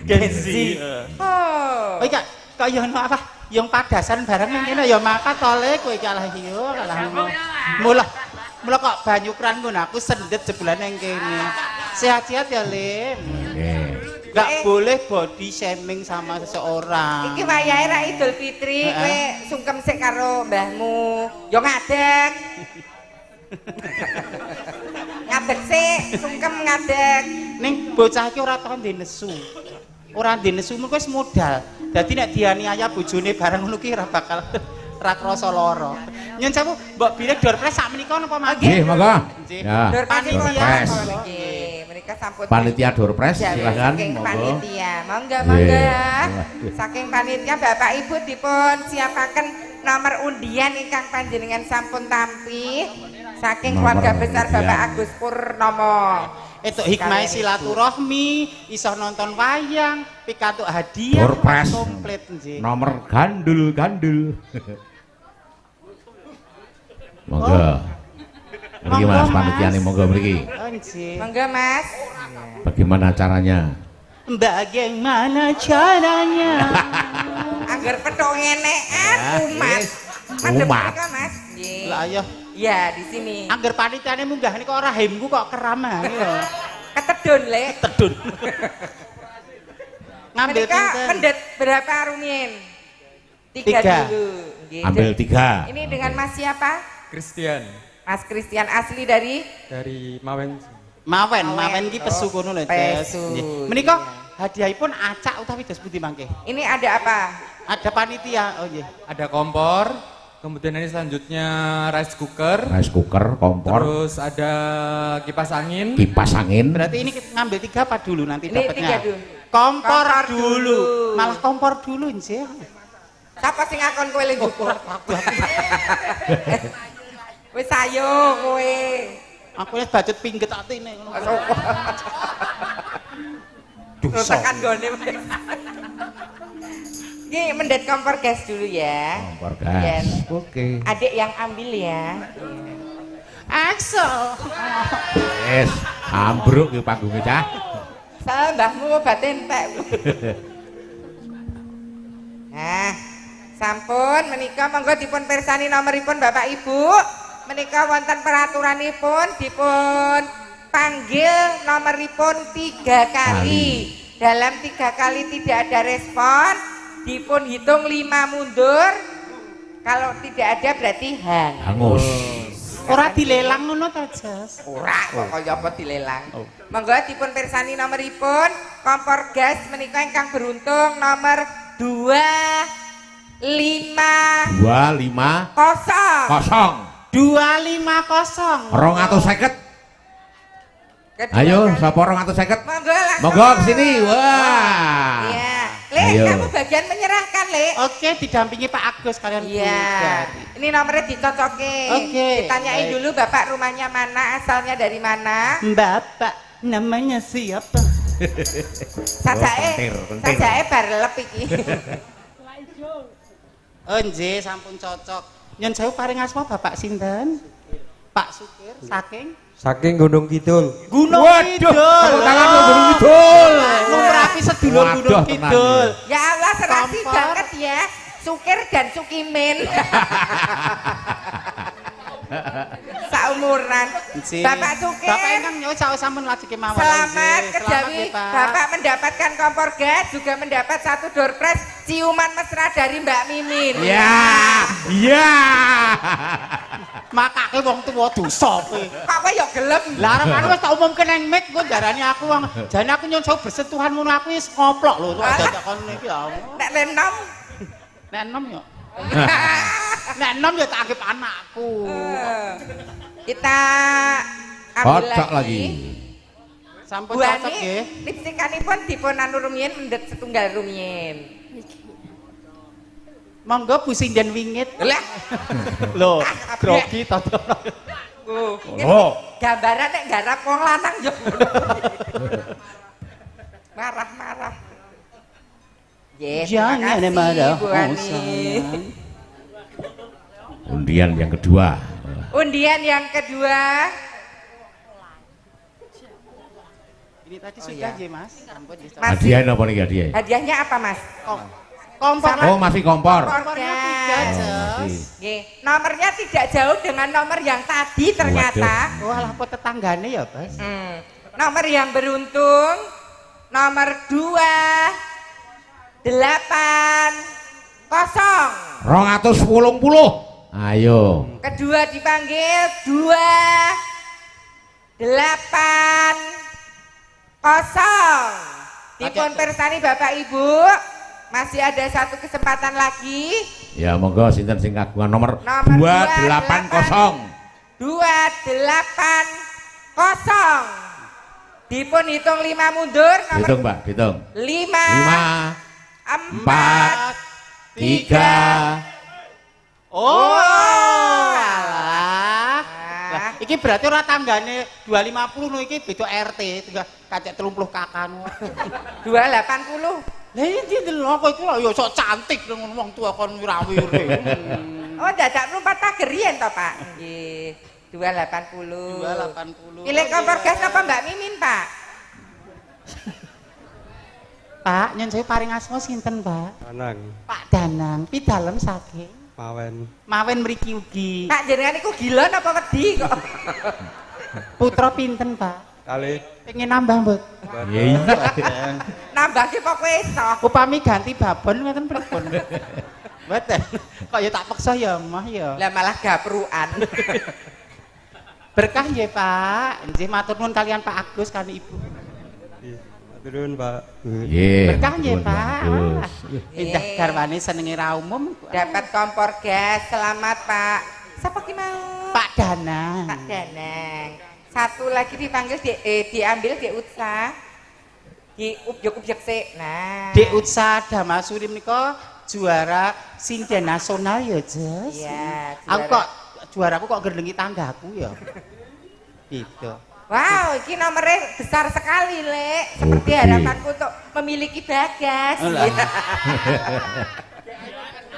[SPEAKER 3] Genzi.
[SPEAKER 2] Oh.
[SPEAKER 3] Oh iya, kaya ono apa? Yang padasan bareng nang kene ya maka tole kowe iki alah yo kalah. Mula kok banyukran ngono aku sendet sebulan nang kene. Sehat-sehat ya, Lim.
[SPEAKER 1] Nggih.
[SPEAKER 3] Enggak boleh body shaming sama seseorang.
[SPEAKER 2] Iki wayahe ra Idul Fitri, kowe sungkem sik karo mbahmu. Yo ngadeg. Ngadeg sik, sungkem ngadeg.
[SPEAKER 3] Ning bocah iki ora tau ndek nesu. Ora ndek nesu mengko wis modal. Dadi nek dianiaya bojone bareng ngono ki ora bakal ra krasa lara. Nyun sewu, Mbok Bilih Dorpres sak menika napa mangke?
[SPEAKER 1] Nggih, monggo.
[SPEAKER 3] Nggih.
[SPEAKER 1] Ya.
[SPEAKER 2] Panitia
[SPEAKER 1] Dorpres.
[SPEAKER 2] nggih, mereka sampun
[SPEAKER 1] Panitia Dorpres silakan
[SPEAKER 2] saking
[SPEAKER 1] monggo.
[SPEAKER 2] panitia. Monggo
[SPEAKER 1] Nggih.
[SPEAKER 2] monggo. Saking panitia Bapak Ibu dipun siapaken nomor undian ingkang panjenengan sampun tampi saking
[SPEAKER 1] Nomor
[SPEAKER 2] keluarga besar
[SPEAKER 1] undian.
[SPEAKER 2] Bapak Agus Purnomo.
[SPEAKER 3] Itu hikmah silaturahmi, iso nonton wayang, pikantuk hadiah
[SPEAKER 1] Dorpres.
[SPEAKER 3] komplit nggih.
[SPEAKER 1] Nomor gandul. Monggo. Mriki Mas panitiane monggo mriki.
[SPEAKER 3] Oh nggih.
[SPEAKER 2] Monggo Mas.
[SPEAKER 1] Bagaimana caranya?
[SPEAKER 3] Bagaimana caranya?
[SPEAKER 2] Angger petuk ngenekan umat.
[SPEAKER 1] Umat.
[SPEAKER 2] Mriko, Mas. Nggih.
[SPEAKER 3] Lah ayo,
[SPEAKER 2] Ya, di sini.
[SPEAKER 3] angger panitiane munggah nika ora hemku kok keramah ya.
[SPEAKER 2] Ketedun, Le.
[SPEAKER 3] Tedun. Ngambil
[SPEAKER 2] Mereka
[SPEAKER 3] pinten?
[SPEAKER 2] pendet berapa rumiyin?
[SPEAKER 3] Tiga.
[SPEAKER 2] Dulu. Nggih.
[SPEAKER 1] Ambil 3.
[SPEAKER 2] Ini dengan Mas siapa?
[SPEAKER 6] Christian
[SPEAKER 2] Mas Christian asli dari
[SPEAKER 6] dari Mawen.
[SPEAKER 3] Mawen ki pesu kono lho, Des.
[SPEAKER 2] Pesu.
[SPEAKER 3] Nggih. Menika hadiahipun acak utawi dos pundi mangke?
[SPEAKER 2] ini ada apa?
[SPEAKER 3] Ada panitia. Oh nggih.
[SPEAKER 6] Ada kompor, kemudian ini selanjutnya rice cooker,
[SPEAKER 1] Rice cooker, kompor,
[SPEAKER 6] terus ada kipas angin.
[SPEAKER 1] kipas angin.
[SPEAKER 3] Berarti ini ngambil 3 apa dulu nanti
[SPEAKER 2] Ini
[SPEAKER 3] dapatnya?
[SPEAKER 2] 3 dulu.
[SPEAKER 3] Kompor,
[SPEAKER 2] Kompor
[SPEAKER 3] dulu.
[SPEAKER 2] dulu.
[SPEAKER 3] Malah kompor dulu nggih.
[SPEAKER 2] Siapa sing ngakon kowe lho? Wis ayo kowe.
[SPEAKER 3] Aku wis bacut pingget atine ngono.
[SPEAKER 2] Terus tekan gone. Ini mendet kompor gas dulu ya.
[SPEAKER 1] Kompor gas.
[SPEAKER 2] Yes.
[SPEAKER 1] Oke.
[SPEAKER 2] Adik yang ambil ya.
[SPEAKER 3] Axel.
[SPEAKER 1] Yes, ambruk ki panggungnya cah.
[SPEAKER 2] Salah mbahmu obat entek. Nah, sampun menika monggo dipun pirsani nomoripun Bapak Ibu. Menika wonten peraturanipun dipun panggil nomoripun 3 kali. Dalam 3 kali tidak ada respon, dipun hitung 5 mundur. Kalau tidak ada berarti hang.
[SPEAKER 1] Hangus.
[SPEAKER 3] Ora dilelang ngono ta, Jas?
[SPEAKER 2] Ora kok kaya apa dilelang. Monggo dipun pirsani nomoripun kompor gas menika ingkang beruntung nomor 250.
[SPEAKER 1] 250.
[SPEAKER 3] 250.
[SPEAKER 1] 250.
[SPEAKER 2] Kedua
[SPEAKER 1] Ayo,
[SPEAKER 2] kali.
[SPEAKER 1] sapa 250?
[SPEAKER 2] Monggo langsung.
[SPEAKER 1] Monggo ke sini. Wah.
[SPEAKER 2] Iya. Le,
[SPEAKER 1] Ayo.
[SPEAKER 2] kamu bagian menyerahkan, Le.
[SPEAKER 3] Oke, didampingi Pak Agus kalian Bu
[SPEAKER 2] Iya.
[SPEAKER 3] Dari.
[SPEAKER 2] Ini nomornya dicocoke.
[SPEAKER 3] Oke,
[SPEAKER 2] Ditanyain
[SPEAKER 3] baik.
[SPEAKER 2] dulu Bapak rumahnya mana, asalnya dari mana.
[SPEAKER 3] Bapak namanya siapa?
[SPEAKER 2] Sajae.
[SPEAKER 1] penting.
[SPEAKER 2] Sajae barelep iki.
[SPEAKER 3] Oh nggih, sampun cocok. Nyun sewu paring asma Bapak sinten? Pak Sukir saking
[SPEAKER 7] Saking Gunung Kidul.
[SPEAKER 3] Gunung
[SPEAKER 1] Waduh,
[SPEAKER 3] Kidul.
[SPEAKER 1] tepuk tangan dong Gunung Kidul.
[SPEAKER 3] Merapi sedulur
[SPEAKER 1] Waduh,
[SPEAKER 3] Gunung
[SPEAKER 1] tenang
[SPEAKER 3] Kidul.
[SPEAKER 2] Ya Allah serasi
[SPEAKER 3] Kompor.
[SPEAKER 2] banget ya. Sukir dan Sukimin. Saumuran. Bapak Sukir.
[SPEAKER 3] Bapak ingkang nyawa sampun lajeng kemawon.
[SPEAKER 2] Selamat
[SPEAKER 3] Nggih.
[SPEAKER 2] kejawi
[SPEAKER 3] nggih, Pak.
[SPEAKER 2] Bapak mendapatkan kompor gas, juga mendapat 1 door prize ciuman mesra dari Mbak Mimin.
[SPEAKER 1] Ya, ya.
[SPEAKER 3] Makake wong tuwa dosa kowe.
[SPEAKER 2] Kok kowe ya gelem?
[SPEAKER 3] Lah arep anu wis tak umumke nang mic kok darani aku wong jane aku nyun jauh bersentuhan ngono aku wis ngoplok lho kok dadak kono iki ya.
[SPEAKER 2] Nek lenom.
[SPEAKER 3] Nek enom yo. Nek enom yo tak anggap anakku.
[SPEAKER 2] Kita ambil
[SPEAKER 1] Kocok
[SPEAKER 2] lagi.
[SPEAKER 1] lagi.
[SPEAKER 3] Sampun
[SPEAKER 2] Bu
[SPEAKER 3] cocok
[SPEAKER 2] Ani,
[SPEAKER 3] nggih.
[SPEAKER 2] lipstikanipun dipun anu rumiyin mendhet setunggal rumiyin.
[SPEAKER 3] Monggo Bu Sinden wingit.
[SPEAKER 2] Lah,
[SPEAKER 3] Lho, grogi to.
[SPEAKER 1] Oh.
[SPEAKER 2] gambaran nek garap wong lanang yo. Marah-marah. Yes,
[SPEAKER 3] Jangan
[SPEAKER 2] terima
[SPEAKER 3] marah,
[SPEAKER 2] kasih Bu
[SPEAKER 3] oh,
[SPEAKER 2] Ani.
[SPEAKER 3] sayang.
[SPEAKER 1] Undian yang kedua.
[SPEAKER 2] Undian yang kedua.
[SPEAKER 3] Ini tadi
[SPEAKER 2] Oh,
[SPEAKER 3] sudah
[SPEAKER 2] iya.
[SPEAKER 3] nggih, Mas. Sampun nggih.
[SPEAKER 2] Mas.
[SPEAKER 1] Hadiah apa nih hadiah?
[SPEAKER 2] Hadiahnya apa, Mas?
[SPEAKER 3] Kompor.
[SPEAKER 1] Oh, masih kompor.
[SPEAKER 3] Kompornya 3,
[SPEAKER 1] Oh,
[SPEAKER 3] Jos.
[SPEAKER 1] masih.
[SPEAKER 2] Nggih, nomornya tidak jauh dengan nomor yang tadi ternyata.
[SPEAKER 3] Wah, lah apa tetanggane ya, Bos?
[SPEAKER 2] Nomor yang beruntung nomor 280.
[SPEAKER 1] 280. Ayo.
[SPEAKER 2] Kedua dipanggil 280. Dipun persani Bapak Ibu. Masih ada 1 kesempatan lagi.
[SPEAKER 1] Ya monggo sinten sing kagungan nomor
[SPEAKER 2] Nomor
[SPEAKER 1] 280.
[SPEAKER 2] 280. Dipun hitung 5 mundur. Nomor
[SPEAKER 1] Hitung, Mbak, hitung.
[SPEAKER 2] 5, 4,
[SPEAKER 1] 5, 4, 3.
[SPEAKER 3] Oh, alah. Lah, iki berarti ora tanggane 250 no iki beda RT, tinggal kacek 30 kakak no.
[SPEAKER 2] 280.
[SPEAKER 3] Lah iki delok kok iku ya sok cantik ngono wong tua kon wirawire.
[SPEAKER 2] Oh, dadak numpak tager yen to, Pak? Nggih. 280.
[SPEAKER 3] 280.
[SPEAKER 2] Pilih kompor gas apa Mbak Mimin, Pak?
[SPEAKER 3] Pak, nyen saya paring asma sinten, Pak?
[SPEAKER 7] Danang,
[SPEAKER 3] Pak Danang, pidalem saking
[SPEAKER 7] Mawen.
[SPEAKER 3] Mawen mriki ugi.
[SPEAKER 2] Pak jenengan iku gila apa wedi kok?
[SPEAKER 3] Putra pinten, Pak?
[SPEAKER 7] Kali.
[SPEAKER 3] Pengen nambah, Mbok.
[SPEAKER 1] Ya iya.
[SPEAKER 2] Nambah ki kok kowe iso.
[SPEAKER 3] Upami ganti babon ngoten pripun? Mboten. Kok ya tak paksa ya, Mah ya.
[SPEAKER 2] Lah malah gaprukan.
[SPEAKER 3] Berkah nggih, Pak. Nggih matur nuwun kalian Pak Agus kan Ibu.
[SPEAKER 7] Iya, turun Pak.
[SPEAKER 1] Nggih.
[SPEAKER 3] Berkah nggih,
[SPEAKER 1] nuwun,
[SPEAKER 3] Pak.
[SPEAKER 1] Bagus.
[SPEAKER 3] Indah garwane senenge ra umum.
[SPEAKER 2] Dapat kompor gas. Selamat, Pak. Siapa ki mau?
[SPEAKER 3] Pak Danang.
[SPEAKER 2] Pak Danang. 1 lagi dipanggil diambil di Utsa. Di ubyek-ubyek sik. Nah.
[SPEAKER 3] Dek Utsa Damasuri menika juara sinden nasional ya, Jos.
[SPEAKER 2] Iya,
[SPEAKER 3] Aku
[SPEAKER 2] juara.
[SPEAKER 3] kok juaraku kok gerlengi tanggaku ya. Gitu.
[SPEAKER 2] Wow, ini nomornya besar sekali, Lek. Seperti
[SPEAKER 1] Oke.
[SPEAKER 2] harapanku untuk memiliki Bagas.
[SPEAKER 3] Alah.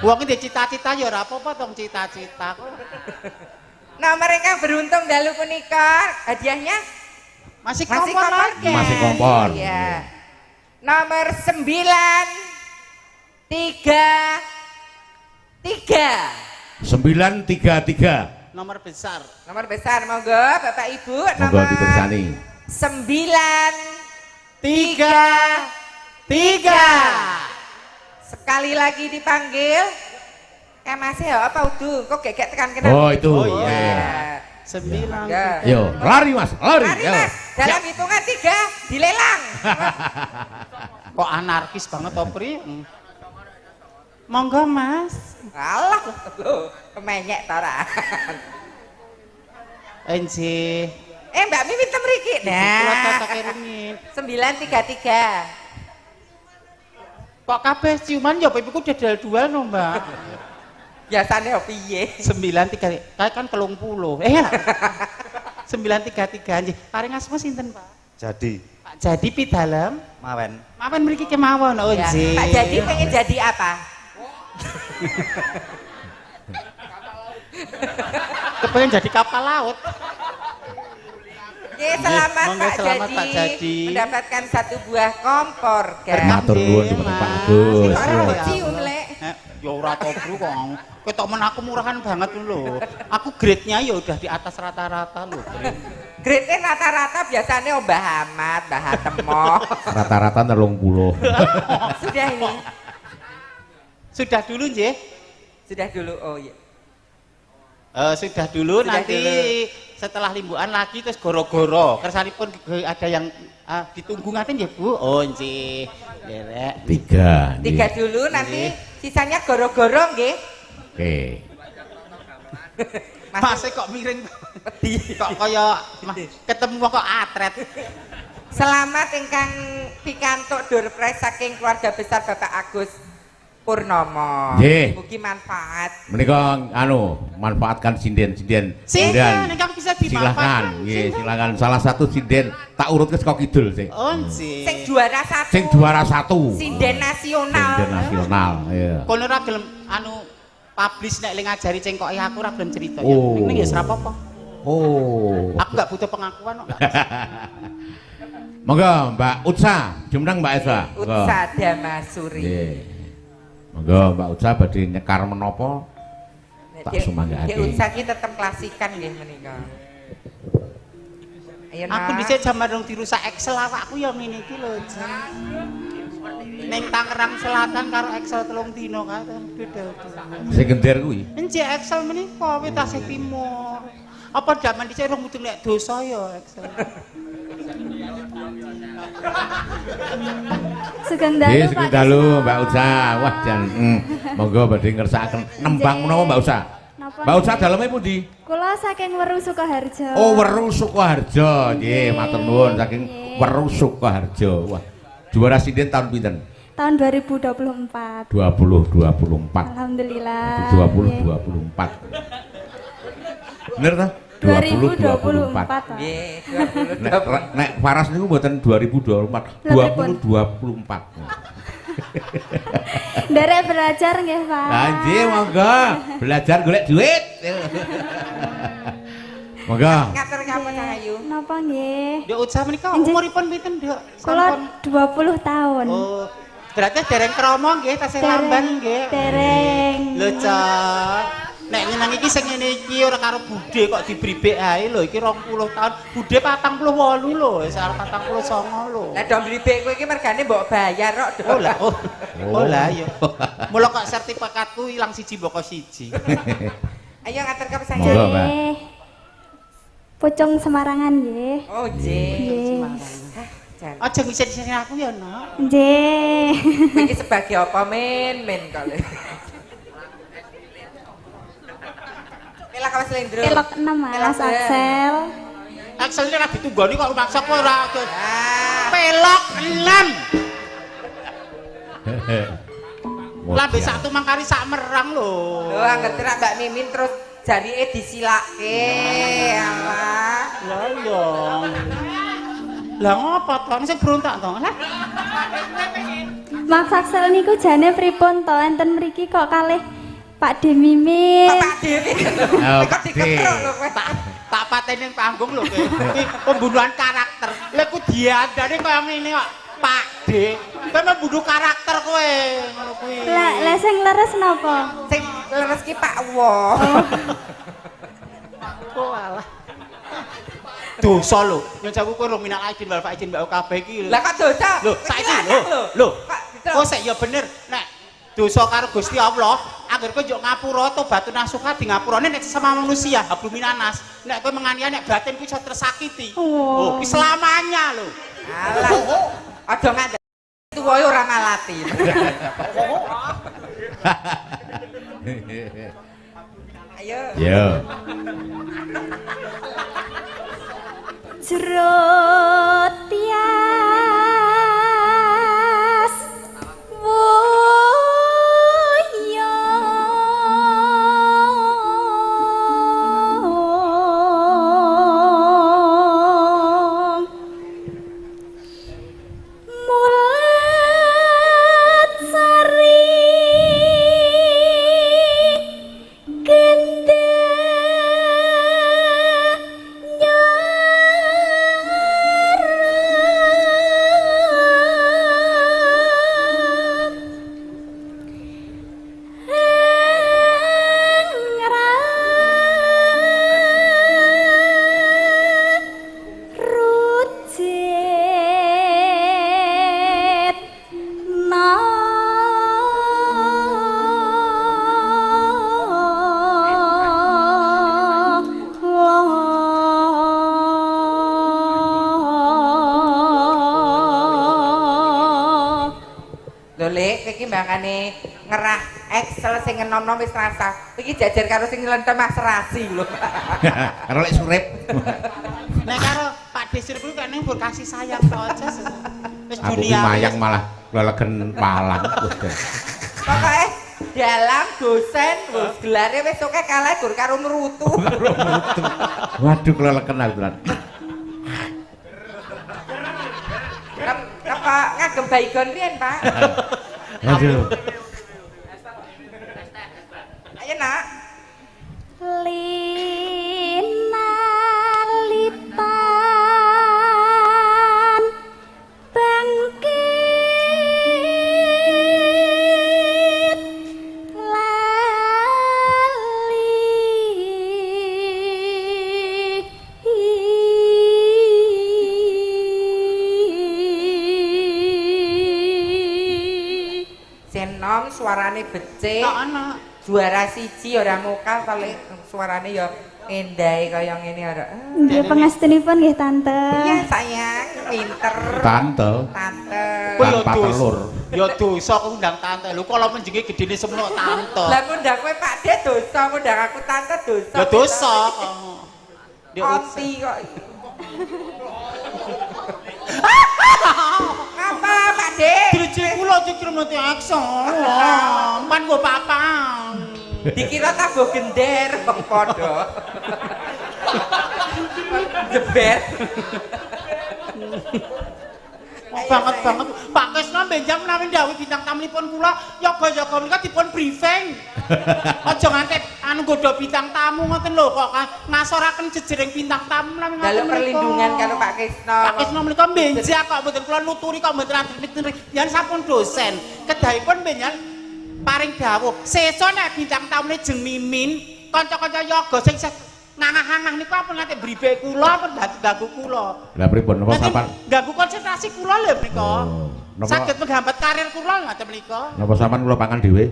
[SPEAKER 3] Wong iki cita-cita ya ora apa-apa tong cita-cita.
[SPEAKER 2] Nomor yang beruntung dalu punika hadiahnya
[SPEAKER 3] Masih
[SPEAKER 2] masih
[SPEAKER 3] kompor
[SPEAKER 2] kompor
[SPEAKER 3] lagi.
[SPEAKER 2] gas.
[SPEAKER 1] Masih kompor.
[SPEAKER 2] Iya. Nomor 933.
[SPEAKER 1] 933.
[SPEAKER 3] Nomor besar.
[SPEAKER 2] Nomor besar monggo Bapak Ibu.
[SPEAKER 1] Monggo dipersani.
[SPEAKER 2] 933. Sekali lagi dipanggil. Masih ya apa udu? Kok gek tekan kena?
[SPEAKER 1] Oh, itu.
[SPEAKER 3] Oh, iya.
[SPEAKER 1] Iya.
[SPEAKER 3] 9.
[SPEAKER 2] Ya.
[SPEAKER 1] Yo, lari Mas, lari.
[SPEAKER 2] Mari
[SPEAKER 1] Yo.
[SPEAKER 2] Mas, dalam hitungan 3 dilelang.
[SPEAKER 3] Kok anarkis banget to, Pri? Monggo, Mas.
[SPEAKER 2] Alah lho, kemenyek ta ora.
[SPEAKER 3] Enji.
[SPEAKER 2] Mbak Mimin tem mriki.
[SPEAKER 3] Kula
[SPEAKER 2] Nah,
[SPEAKER 3] cocoke rumit.
[SPEAKER 2] 933.
[SPEAKER 3] Kok kabeh ciuman ya pipiku dedal dual no, Mbak.
[SPEAKER 2] Biasane yo piye?
[SPEAKER 3] 93. Kae kan 30. 933 nggih. Paring asma sinten, Pak?
[SPEAKER 7] Jadi.
[SPEAKER 3] Pak Jadi pidalem.
[SPEAKER 7] Mawen.
[SPEAKER 3] Mawen mriki kemawon. Oh,
[SPEAKER 2] Ya,
[SPEAKER 3] nggih.
[SPEAKER 2] Pak Jadi pengen jadi apa?
[SPEAKER 3] Kepengen jadi kapal laut.
[SPEAKER 2] Oke, selamat,
[SPEAKER 3] Monggo,
[SPEAKER 2] Pak,
[SPEAKER 3] selamat, Pak
[SPEAKER 2] Jadi
[SPEAKER 3] Jadi.
[SPEAKER 2] mendapatkan satu buah kompor gas.
[SPEAKER 1] Matur nuwun
[SPEAKER 3] Nggih,
[SPEAKER 1] Pak
[SPEAKER 3] Mas.
[SPEAKER 1] Agus.
[SPEAKER 2] Orang
[SPEAKER 3] Iya.
[SPEAKER 2] cium lek.
[SPEAKER 3] Ya ora tau bro kok. Ketok men aku murahan banget lho. Aku grade-nya ya udah di atas rata-rata lho.
[SPEAKER 2] Grade rata-rata biasanya Mbah Ahmad, Mbah Hatemo.
[SPEAKER 1] Rata-rata 30.
[SPEAKER 2] Sudah ini.
[SPEAKER 3] Sudah dulu nggih.
[SPEAKER 2] Sudah dulu. Oh iya.
[SPEAKER 3] Sudah dulu
[SPEAKER 2] Sudah
[SPEAKER 3] nanti
[SPEAKER 2] dulu.
[SPEAKER 3] setelah limbuan lagi terus goro-goro. Kersanipun ada yang ditunggu ngaten nggih Bu. Oh nggih. Nggih.
[SPEAKER 1] 3.
[SPEAKER 2] Tiga dulu nanti sisanya goro-goro nggih.
[SPEAKER 1] Oke.
[SPEAKER 3] Mas kok miring kok kaya ketemu kok atret.
[SPEAKER 2] Selamat ingkang pikantuk door prize saking keluarga besar Bapak Agus Purnomo.
[SPEAKER 1] Nggih.
[SPEAKER 2] Mugi manfaat.
[SPEAKER 1] Menika manfaatkan sinden-sinden.
[SPEAKER 3] Sinden ingkang bisa
[SPEAKER 1] Silakan,
[SPEAKER 3] dimanfaatkan.
[SPEAKER 1] nggih, silakan. Salah satu sinden tak urut ke saka kidul sih.
[SPEAKER 3] Oh nggih.
[SPEAKER 2] Sing juara satu.
[SPEAKER 1] Sing juara 1.
[SPEAKER 2] Sinden nasional.
[SPEAKER 1] Sinden nasional, iya.
[SPEAKER 3] Kono ora gelem publish nek ngajari cengkoke aku ora gelem cerita ya.
[SPEAKER 1] Oh.
[SPEAKER 3] Ning ya ora apa-apa.
[SPEAKER 1] Oh.
[SPEAKER 3] Aku enggak butuh pengakuan kok.
[SPEAKER 1] Monggo Mbak Utsa, jumrang Mbak Esa.
[SPEAKER 2] Utsa Damasuri.
[SPEAKER 1] Nggih. Monggo Mbak Utsa badhe nyekar menapa? Tak sumanggake.
[SPEAKER 2] Dia Utsa ki tetep klasikan nggih menika. Ayo
[SPEAKER 3] Aku dhisik jaman rong dirusak Excel awakku ya ngene iki lho. Ning Tangerang Selatan karo Excel 3 dino kae beda.
[SPEAKER 1] Sing gender kuwi.
[SPEAKER 3] Enjek Excel menika wit tasih timur. Apa jaman dhisik rong mutung nek dosa ya Excel.
[SPEAKER 5] Sugeng
[SPEAKER 1] Nggih,
[SPEAKER 5] dalu
[SPEAKER 1] sugeng
[SPEAKER 5] Pak
[SPEAKER 1] dalu
[SPEAKER 5] Desno.
[SPEAKER 1] Mbak Utsa. Wah, jan monggo badhe ngersakaken nembang menapa Mbak Utsa?
[SPEAKER 5] Napa
[SPEAKER 1] Mbak Utsa
[SPEAKER 5] nggih?
[SPEAKER 1] daleme pundi?
[SPEAKER 5] Kula saking Weru Sukoharjo.
[SPEAKER 1] Oh, Weru Sukoharjo. Nggih, matur nuwun saking
[SPEAKER 5] Nggih.
[SPEAKER 1] Weru Sukoharjo. Wah, juara sinden tahun pinten?
[SPEAKER 5] Tahun 2024.
[SPEAKER 1] 2024.
[SPEAKER 5] Alhamdulillah.
[SPEAKER 1] 2024. Bener ta?
[SPEAKER 5] 2024. Pak.
[SPEAKER 2] Nggih,
[SPEAKER 1] Nek Faras niku mboten 2024, 2024.
[SPEAKER 5] Nderek belajar nggih, Pak.
[SPEAKER 1] Anjir, monggo belajar golek duit. Monggo.
[SPEAKER 2] ngatur kamu Cahayu.
[SPEAKER 5] Napa nggih?
[SPEAKER 3] Nduk Utsa menika
[SPEAKER 5] Nggih.
[SPEAKER 3] umuripun pinten, Nduk?
[SPEAKER 5] Kula 20 tahun.
[SPEAKER 3] Oh, berarti dereng kromo nggih tasih lamban nggih.
[SPEAKER 5] Dereng.
[SPEAKER 3] Lho, Cak. Nek nyeneng iki sing ngene iki ora karo budhe kok dibribek ae lho iki 20 tahun. Budhe 48 lho, wis arep 49 lho.
[SPEAKER 2] Lah do mribek kowe iki mergane mbok bayar kok.
[SPEAKER 3] Oh lah, oh lah ya. Mula kok sertifikatku ilang siji mboko siji.
[SPEAKER 2] Ayo ngatur kamu
[SPEAKER 1] Monggo,
[SPEAKER 2] sayang.
[SPEAKER 1] Mbak.
[SPEAKER 5] Nggih. Pucung Semarangan nggih.
[SPEAKER 2] Oh, nggih.
[SPEAKER 5] Nggih.
[SPEAKER 2] Jan.
[SPEAKER 3] Aja ngisen-ngisen aku ya, Nak.
[SPEAKER 5] Nggih.
[SPEAKER 2] Kowe iki sebagai apa men kok. Mila kamu selindro.
[SPEAKER 5] Elok 6 Mas Axel.
[SPEAKER 3] Axel ini lagi tunggoni kok maksa kok ora
[SPEAKER 2] Ah,
[SPEAKER 3] pelok 6. Lambe satu mangkari sak merang lho.
[SPEAKER 2] lho anggere terak Mbak Mimin terus jarike disilake. Alah.
[SPEAKER 3] Lah iya. Lah ngopo to? Sing berontak to? Lah.
[SPEAKER 5] Mas Axel niku jane pripun to enten mriki kok kalih Pak De Mimin.
[SPEAKER 2] Kok Pak Dewi.
[SPEAKER 1] Oh,
[SPEAKER 2] Kok
[SPEAKER 1] Pak D.
[SPEAKER 2] dikeprok lho kowe.
[SPEAKER 3] Tak pateni ning panggung lho kowe. Iki pembunuhan karakter. Lha ku diandane kaya ngene kok. Pak D. Kowe membunuh karakter kowe. Ngono kuwi.
[SPEAKER 5] Lah sing leres napa?
[SPEAKER 2] Sing leres ki Pak Wo.
[SPEAKER 3] Oh alah. Dosa lho. Nyon jawu kowe rong minal aidin wal faizin mbak kabeh iki.
[SPEAKER 2] Lah kok dosa?
[SPEAKER 3] Lho, saiki lho.
[SPEAKER 2] Kok
[SPEAKER 3] Oh sik ya bener. Nek dosa karo Gusti Allah, agar kowe njuk ngapura tobatun nasuha di ngapurane nek sesama manusia, hablum minanas. Nek kowe menganiaya nek batin kuwi iso tersakiti. Oh, ki selamanya lho.
[SPEAKER 2] Alah. Aja ngandel. Tuwa ora malati. Ayo.
[SPEAKER 1] Yo.
[SPEAKER 5] Jeruk tias woyong mulat sari gendeng
[SPEAKER 2] timbangane ngerah Excel sing enom-enom wis rasa. Iki jajar karo sing nyelentem mas serasi lho.
[SPEAKER 1] Karo lek surip.
[SPEAKER 3] Nek karo Pak Desir kuwi kene mbok kasih sayang to aja. Wis
[SPEAKER 1] Aku ki
[SPEAKER 3] dunia.
[SPEAKER 1] mayang malah lelegen palang.
[SPEAKER 2] Pokoke dalang dosen wis gelare wis oke kalah gur karo merutu.
[SPEAKER 1] Waduh keleleken aku tenan.
[SPEAKER 2] Apa ngagem baygon pian, Pak?
[SPEAKER 1] Aduh.
[SPEAKER 2] Ayo, Nak.
[SPEAKER 5] Linalitan bangkit lali.
[SPEAKER 2] Senom suarane becik.
[SPEAKER 3] Tok ana.
[SPEAKER 2] Juara siji ora mokal kali suarane ya endahe kaya ngene ora.
[SPEAKER 5] Nggih pangestunipun nggih Tante.
[SPEAKER 2] Iya sayang, pinter.
[SPEAKER 1] Tante.
[SPEAKER 2] Tante.
[SPEAKER 3] Kowe yo
[SPEAKER 1] Tanpa telur.
[SPEAKER 3] Ya dosa kok undang tante. Lho kalau menjengi gedene semua tante.
[SPEAKER 2] Lah ngundang kowe Pak De dosa, ngundang aku tante dosa.
[SPEAKER 3] Ya dosa.
[SPEAKER 2] Onti kok. Ngapa Pak De?
[SPEAKER 3] Dirje kula dikira mati aksa. Pan go papang.
[SPEAKER 2] Dikira tabuh gender kok padha. Jebet.
[SPEAKER 3] Banget Pak Kesna benjang menawi dawuh bintang tamunipun kula yoga-yoga menika dipun briefing. Aja nganti anu godho bintang tamu ngoten lho kok ngasoraken jejering bintang tamu menawi ngoten.
[SPEAKER 2] Dalam perlindungan karo Pak Kesna.
[SPEAKER 3] Pak Kesna menika benjak kok mboten kula nuturi kok mboten adri-adri. Yen sampun dosen, kedahipun benjang paring dawuh. Sesuk nek bintang tamune jeng Mimin, kanca-kanca yoga sing ngangah-ngangah niku apa nganti bribe kula apa ganggu kula.
[SPEAKER 1] Lah pripun napa sampean?
[SPEAKER 3] Ganggu konsentrasi kula lho menika.
[SPEAKER 1] Oh, napa-
[SPEAKER 3] Saged menghambat karir kula ngoten menika.
[SPEAKER 1] Napa sampean kula pangan dhewe?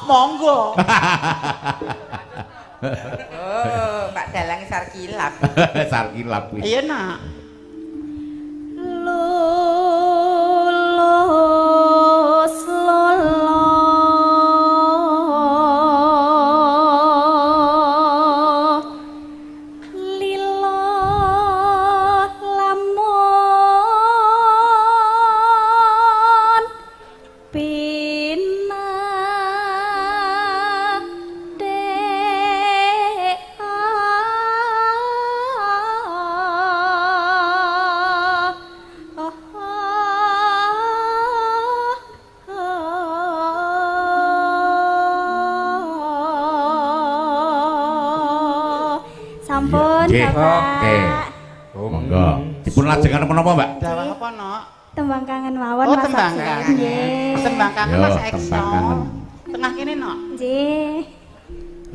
[SPEAKER 3] Monggo.
[SPEAKER 2] Oh, Pak Dalang sarkilap.
[SPEAKER 1] Sarkilap kuwi.
[SPEAKER 3] Iya nak.
[SPEAKER 5] Lulus lolo lilo lamun pina Sampun,
[SPEAKER 1] Nggih.
[SPEAKER 5] Bapak.
[SPEAKER 1] Oke. Monggo. Dipun lajengaken menapa, Mbak?
[SPEAKER 3] Dawah apa nak?
[SPEAKER 5] Tembang kangen mawon
[SPEAKER 3] Oh
[SPEAKER 5] Mas
[SPEAKER 3] tembang
[SPEAKER 5] Aksa.
[SPEAKER 3] kangen.
[SPEAKER 5] Nggih.
[SPEAKER 3] Tembang kangen
[SPEAKER 1] Yo,
[SPEAKER 3] Mas
[SPEAKER 1] tembang
[SPEAKER 3] Ekso.
[SPEAKER 1] kangen.
[SPEAKER 3] Tengah kene nak.
[SPEAKER 5] Nggih.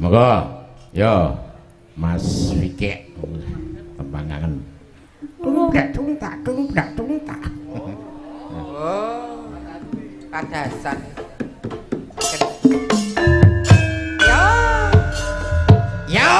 [SPEAKER 1] Monggo. Yo. Mas Wike. Tembang kangen. Tungtak tungtak tungtak tungtak.
[SPEAKER 2] Oh. Kadasan. Yo.
[SPEAKER 1] Yo.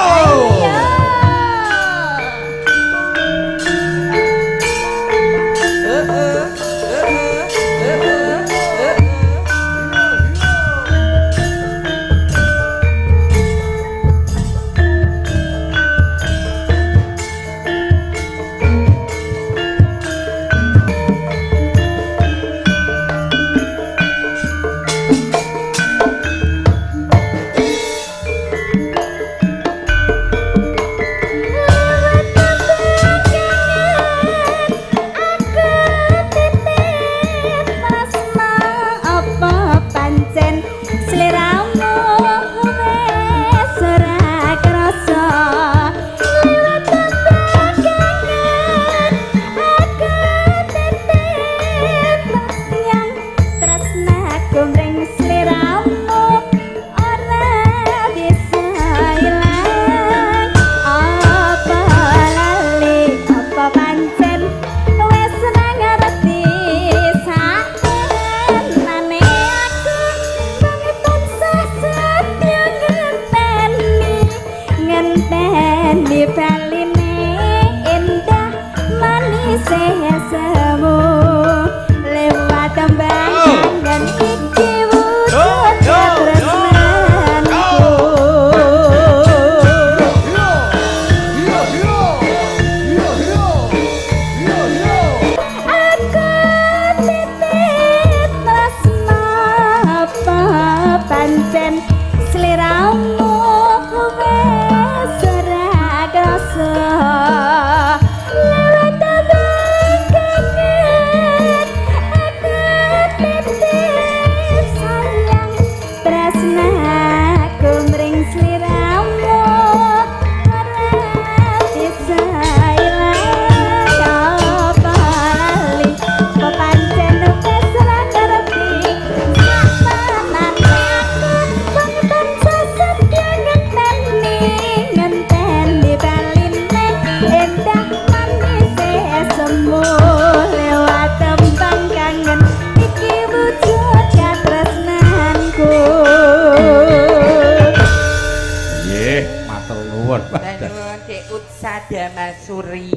[SPEAKER 2] Suri.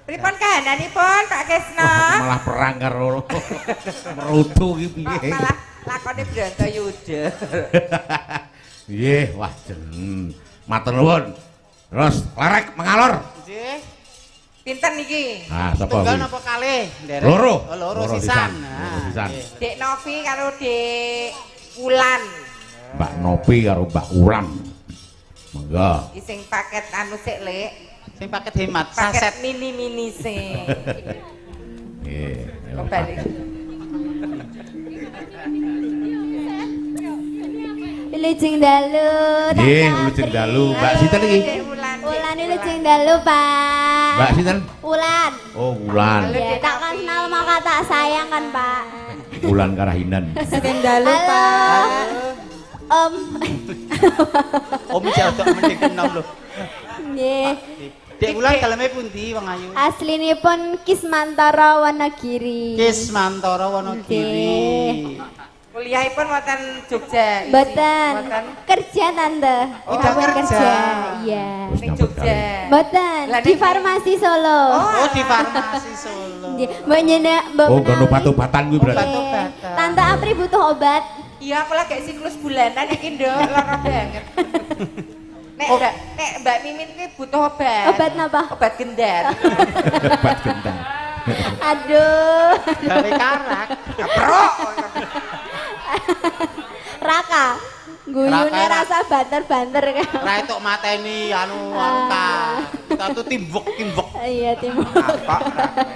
[SPEAKER 2] Pripun kahananipun Pak Kesna?
[SPEAKER 1] Malah perang karo merutu iki piye.
[SPEAKER 2] Malah lakone Brantayuda.
[SPEAKER 1] Nggih, wah jen. Matur nuwun. Terus lerek mengalor.
[SPEAKER 3] Nggih.
[SPEAKER 2] Pinten iki?
[SPEAKER 1] Ah, sapa
[SPEAKER 3] Tunggal
[SPEAKER 1] kuwi?
[SPEAKER 3] napa kalih? Nderek?
[SPEAKER 1] Loro.
[SPEAKER 3] Oh, loro
[SPEAKER 1] Loro
[SPEAKER 3] sisan.
[SPEAKER 1] Loro sisan.
[SPEAKER 3] nggih.
[SPEAKER 2] Dek Novi karo Dek Wulan.
[SPEAKER 1] Mbak Nopi karo Mbak Ulan. Monggo.
[SPEAKER 2] Iki sing paket anu sik, Lek.
[SPEAKER 3] Sing paket hemat
[SPEAKER 2] Paket
[SPEAKER 3] saset.
[SPEAKER 2] mini-mini sing.
[SPEAKER 1] Nggih.
[SPEAKER 2] Kok balik.
[SPEAKER 5] Wilujeng dalu.
[SPEAKER 1] Nggih, wilujeng dalu. Mbak sinten iki?
[SPEAKER 2] Dek Wulan. Dek
[SPEAKER 5] Wulan wilujeng dalu, Pak.
[SPEAKER 1] Mbak sinten?
[SPEAKER 5] Wulan.
[SPEAKER 1] Oh, Wulan.
[SPEAKER 5] Ya, tak kenal maka tak sayang kan, Pak.
[SPEAKER 1] Wulan Karahinan.
[SPEAKER 2] Dalu,
[SPEAKER 5] Halo. Om.
[SPEAKER 3] Om jadok mending kenal lho.
[SPEAKER 5] Nggih.
[SPEAKER 3] Dek Wulan daleme pundi Wong Ayu?
[SPEAKER 5] Aslinipun Kismantara Wonogiri.
[SPEAKER 3] Kismantara Wonogiri.
[SPEAKER 2] Kuliahipun wonten Jogja. isi.
[SPEAKER 5] Mboten.
[SPEAKER 2] Wonten
[SPEAKER 5] Kerja tante.
[SPEAKER 2] Oh,
[SPEAKER 5] Sampun
[SPEAKER 3] kerja.
[SPEAKER 5] Iya.
[SPEAKER 2] ning Jogja.
[SPEAKER 5] Mboten.
[SPEAKER 2] Lah,
[SPEAKER 5] Di
[SPEAKER 2] niki-
[SPEAKER 5] farmasi Solo.
[SPEAKER 3] Oh, di farmasi Solo.
[SPEAKER 5] Nggih, Mbak Nyena, Mbak
[SPEAKER 1] Oh, ngono
[SPEAKER 5] menawi-
[SPEAKER 1] obat-obatan kuwi berarti.
[SPEAKER 3] Obat-obatan.
[SPEAKER 5] Tante Apri butuh obat.
[SPEAKER 2] Iya, aku lagi siklus bulanan iki, Nduk. Lara banget. Nek Mbak Mimin ki butuh obat.
[SPEAKER 5] Obat napa?
[SPEAKER 2] Obat gendar.
[SPEAKER 1] Obat gendang.
[SPEAKER 5] Aduh.
[SPEAKER 3] Dari karak.
[SPEAKER 2] Kaprok.
[SPEAKER 5] Raka. Guyune
[SPEAKER 3] Raka,
[SPEAKER 5] rasa banter-banter kan.
[SPEAKER 3] Ra entuk mateni anu ka. Satu timbuk-timbuk.
[SPEAKER 5] Iya, Tim.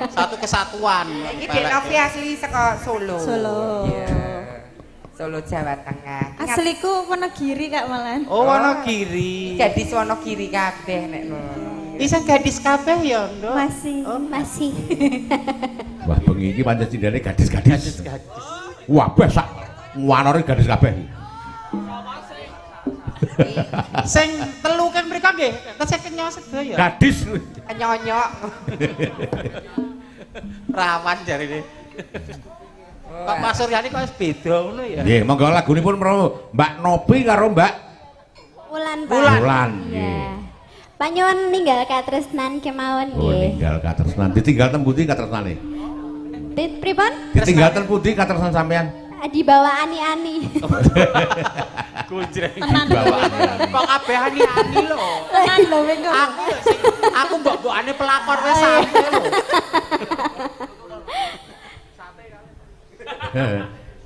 [SPEAKER 3] Satu kesatuan.
[SPEAKER 2] Iki Dek Novi asli saka Solo.
[SPEAKER 8] Solo.
[SPEAKER 2] Iya. Solo Jawa Tengah.
[SPEAKER 8] Asliku Wonogiri Kak Malan.
[SPEAKER 3] Oh, Wonogiri.
[SPEAKER 2] Gadis Wonogiri kabeh nek
[SPEAKER 3] Iseng gadis kabeh ya, Nduk.
[SPEAKER 5] Masih, masih.
[SPEAKER 1] Wah, bengi iki pancen cindane gadis-gadis.
[SPEAKER 3] Gadis.
[SPEAKER 1] Wah, besak wanore gadis kabeh.
[SPEAKER 3] Sing telu kan mriko nggih, tesih kenyang sedaya.
[SPEAKER 1] Gadis.
[SPEAKER 2] kenyonyok.
[SPEAKER 3] Rawan jarine. Kok Mas Suryani kok wis beda ngono ya?
[SPEAKER 1] Nggih, monggo lagunipun Mbak Nopi karo Mbak
[SPEAKER 5] Wulan, Pak.
[SPEAKER 1] Wulan.
[SPEAKER 5] Iya.
[SPEAKER 1] Nggih.
[SPEAKER 5] Panyuwun ninggal katresnan kemawon
[SPEAKER 1] Oh,
[SPEAKER 5] nggih.
[SPEAKER 1] ninggal katresnan. Ditinggal ten pundi katresnane?
[SPEAKER 5] Pripun?
[SPEAKER 1] Ditinggal ten pundi katresnan sampean?
[SPEAKER 5] Di bawah ani-ani.
[SPEAKER 3] Kunjreng.
[SPEAKER 1] Bawaan.
[SPEAKER 3] Kok kabeh ani-ani lho.
[SPEAKER 5] Tenan lho mengko.
[SPEAKER 3] Aku mbok-mbokane pelakor wis sampe lho.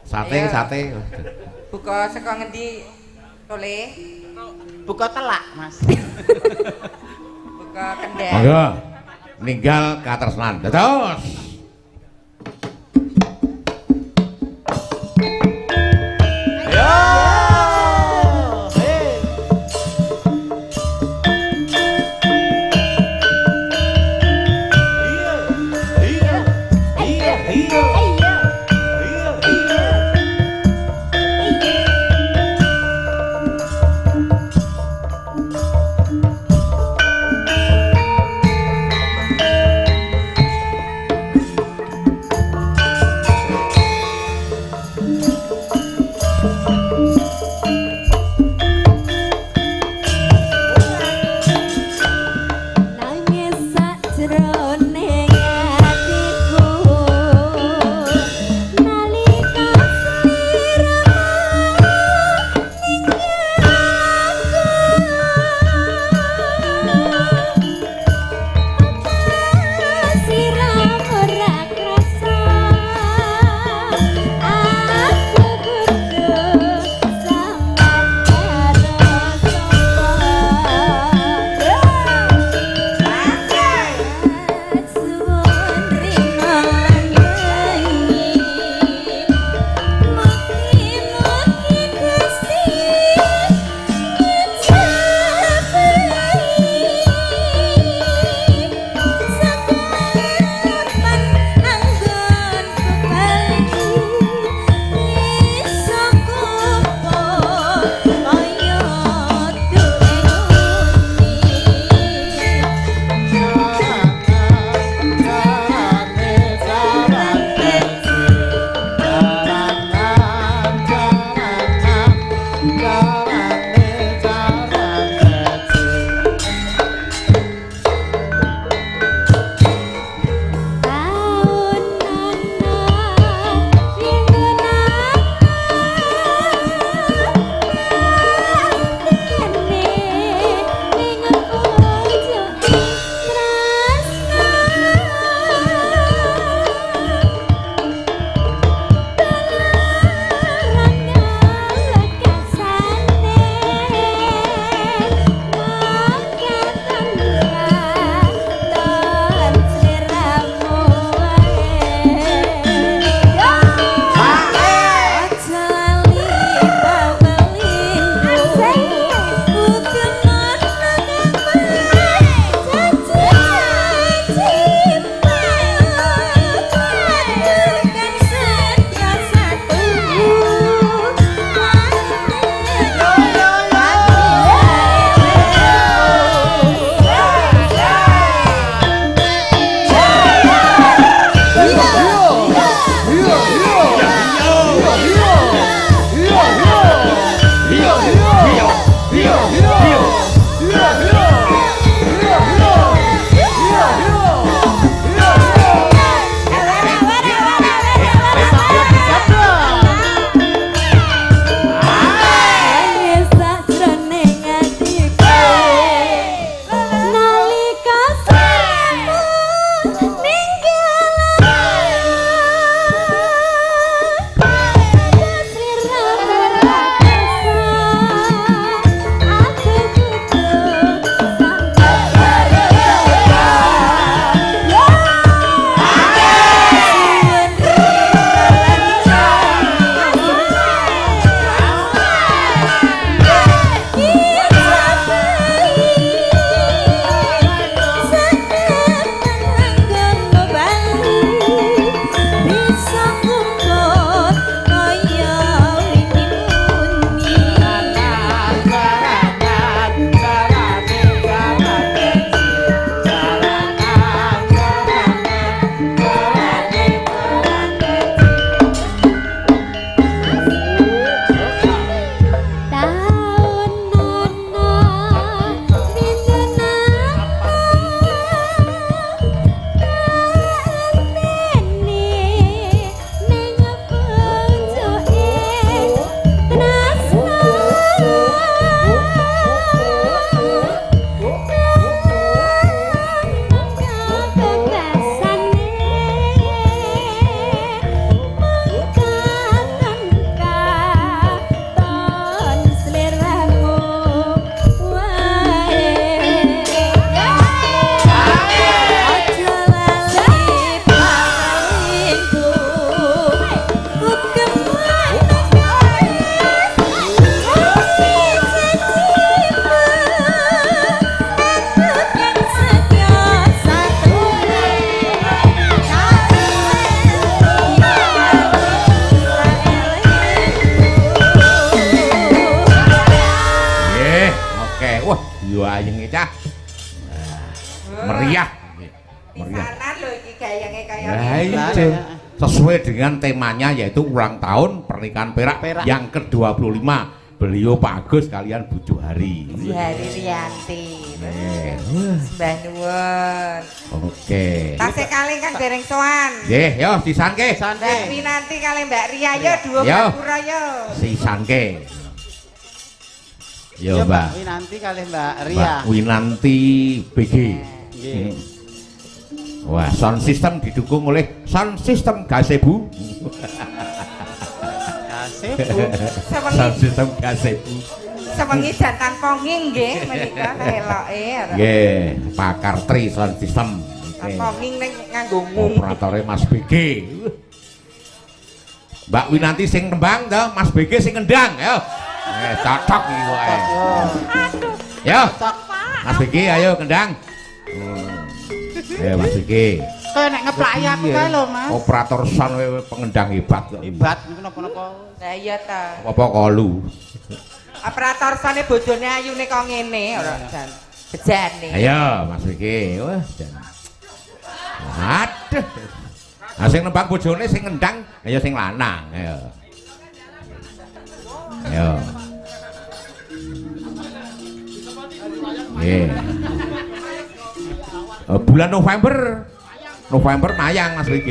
[SPEAKER 1] Sate.
[SPEAKER 2] Buka saka ngendi Tole?
[SPEAKER 3] Buka telak, Mas.
[SPEAKER 2] Buka kendal.
[SPEAKER 1] Monggo. Ninggal katresnan. Dados. Yo ayenge cah. Meriah. Meriah.
[SPEAKER 2] Sana lho iki gayenge kaya
[SPEAKER 1] Nah,
[SPEAKER 2] ngene.
[SPEAKER 1] ini sesuai dengan temanya yaitu ulang tahun pernikahan Perak, yang ke-25. Beliau Pak Agus kalian Bu Johari.
[SPEAKER 2] Bu Hari Rianti. Mbah nuwun.
[SPEAKER 1] Oke.
[SPEAKER 2] Tasih kalih kan dereng sowan.
[SPEAKER 1] Nggih, yo sisanke.
[SPEAKER 2] Mbak Winanti kalih Mbak Ria yo duo
[SPEAKER 1] Yo.
[SPEAKER 2] Gapura yo.
[SPEAKER 1] Sisanke. Yo,
[SPEAKER 3] Mbak
[SPEAKER 1] Mbak.
[SPEAKER 3] Winanti kali Mbak Ria.
[SPEAKER 1] Mbak Winanti BG.
[SPEAKER 3] Nggih.
[SPEAKER 1] Wah, sound system didukung oleh sound system Gasebu.
[SPEAKER 3] Gasebu.
[SPEAKER 1] Sound system Gasebu.
[SPEAKER 2] Sewengi jantan ponging nggih menika eloke.
[SPEAKER 1] Nggih, pakar tri sound system.
[SPEAKER 2] Ponging ning nganggo ngung.
[SPEAKER 1] Operatornya Mas BG. Mbak Winanti sing nembang to, Mas BG sing ngendang, yo. Cocok iki kok. Yo. Mas BG ayo kendang. Ya Mas BG.
[SPEAKER 3] Kayak nek ngeplaki aku kae lho, Mas.
[SPEAKER 1] Operator sound pengendang hebat kok.
[SPEAKER 3] Hebat niku napa-napa.
[SPEAKER 2] Lah iya ta.
[SPEAKER 1] Apa kolu?
[SPEAKER 2] Operator sane bojone ayune kok ngene ora jan. Bejane.
[SPEAKER 1] Ayo Mas BG. Wah, jan. Aduh. Nah sing nembang bojone sing ngendang, ayo sing lanang, ayo. Ayo. Nggih. Bulan November mayang Mas BG.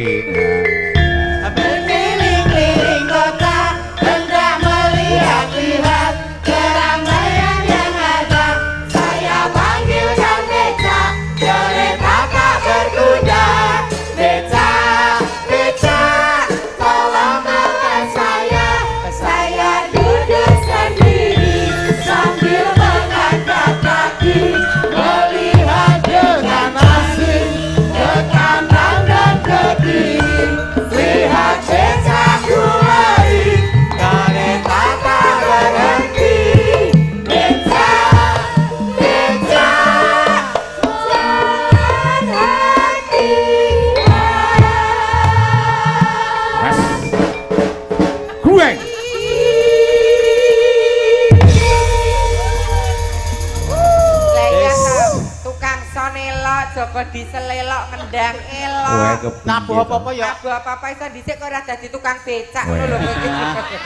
[SPEAKER 3] Keliling-keliling kota hendak melihat-lihat keramaian yang ada. Saya panggilkan beca, kereta tak berkuda. Beca, beca, tolong antar saya duduk sendiri sambil mengangkat kaki, melihat dengan asing ke kanan dan ke kiri. Lihat becaku lari, kereta tak berhenti. Beca, beca, jalan hati.
[SPEAKER 1] Mas. Gueng.
[SPEAKER 2] Lah iya ta. Tukang son elok, Joko diselelok ngendang elok.
[SPEAKER 3] Nabuh apa-apa ya?
[SPEAKER 2] Nabuh apa-apa iso dhisik kok ora dadi tukang becak
[SPEAKER 1] Weh.
[SPEAKER 2] ngono lho.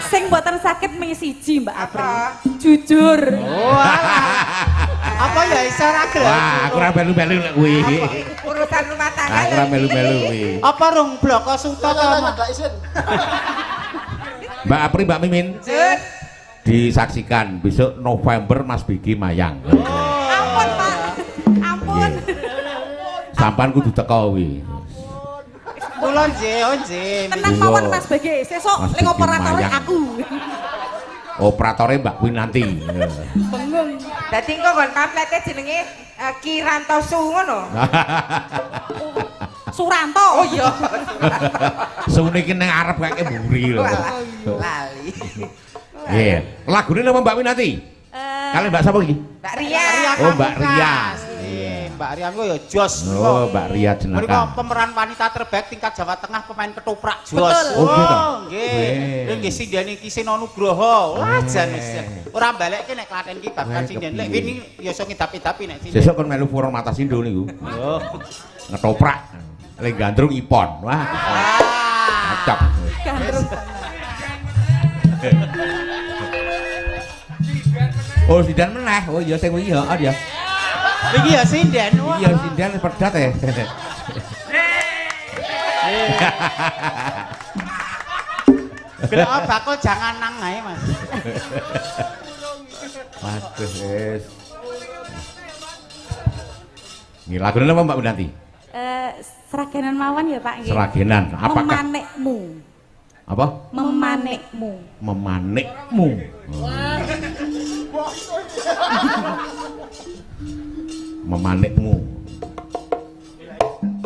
[SPEAKER 8] Sing mboten sakit mung siji Mbak Apri.
[SPEAKER 2] Apa?
[SPEAKER 8] Jujur.
[SPEAKER 3] Oh, alah. Apa ya iso ora gelem?
[SPEAKER 1] Wah, aku ora melu-melu lek kuwi.
[SPEAKER 2] Urusan rumah tangga.
[SPEAKER 1] Aku ora melu-melu kuwi.
[SPEAKER 3] Apa rung bloko suto to?
[SPEAKER 1] Mbak Apri, Mbak Mimin,
[SPEAKER 2] Jun.
[SPEAKER 1] disaksikan besok November Mas BG mayang.
[SPEAKER 8] Ampun Pak. Ampun.
[SPEAKER 1] Sampan kudu teko kuwi.
[SPEAKER 3] Kula nggih, oh nggih.
[SPEAKER 8] Tenang
[SPEAKER 1] Iya.
[SPEAKER 8] mawon Mas BG. Sesuk
[SPEAKER 1] Mas
[SPEAKER 8] ning
[SPEAKER 1] BG
[SPEAKER 8] operatore
[SPEAKER 1] mayang.
[SPEAKER 8] aku.
[SPEAKER 1] Operatornya Mbak Winanti.
[SPEAKER 8] Bengong.
[SPEAKER 2] Dadi engko kon pamflete jenenge Kiranto Su ngono.
[SPEAKER 8] Suranto.
[SPEAKER 2] Oh iya.
[SPEAKER 1] Sune iki ning arep kake mburi lho.
[SPEAKER 2] Lali.
[SPEAKER 1] Nggih. Lagune napa Mbak Winanti? Kalian Mbak sapa iki?
[SPEAKER 2] Mbak Ria.
[SPEAKER 1] Oh, Mbak Ria.
[SPEAKER 3] Mbak Ria ku ya jos.
[SPEAKER 1] Oh, Mbak Ria
[SPEAKER 3] Mereka
[SPEAKER 1] jenaka.
[SPEAKER 3] pemeran wanita terbaik tingkat Jawa Tengah pemain ketoprak jos.
[SPEAKER 8] Betul.
[SPEAKER 1] Oh, gitu.
[SPEAKER 3] Nggih. Nggih Sindani Kiseno Nugroho. Wajan wis. Ora balekke nek Klaten ki bab kan Sindani. Lek ini ya iso ngidap-idapi nek Sindani.
[SPEAKER 1] Sesuk kon melu forum mata sindo niku.
[SPEAKER 3] Oh.
[SPEAKER 1] Ngetoprak. Lek gandrung ipon. Wah. Cocok. Oh, sidan meneh. Oh iya sing wingi heeh ya.
[SPEAKER 3] Iki ya Sinden. Wah.
[SPEAKER 1] Iya sidan pedat ya.
[SPEAKER 3] Gelek bakul jangan nang ae, Mas.
[SPEAKER 1] Waduh, wis. Nggih, lagune apa Mbak Winanti?
[SPEAKER 8] Seragenan mawon ya Pak nggih.
[SPEAKER 1] Seragenan. Apakah
[SPEAKER 8] Memanekmu.
[SPEAKER 1] apa?
[SPEAKER 8] Memanekmu.
[SPEAKER 1] Memanekmu. Memanekmu.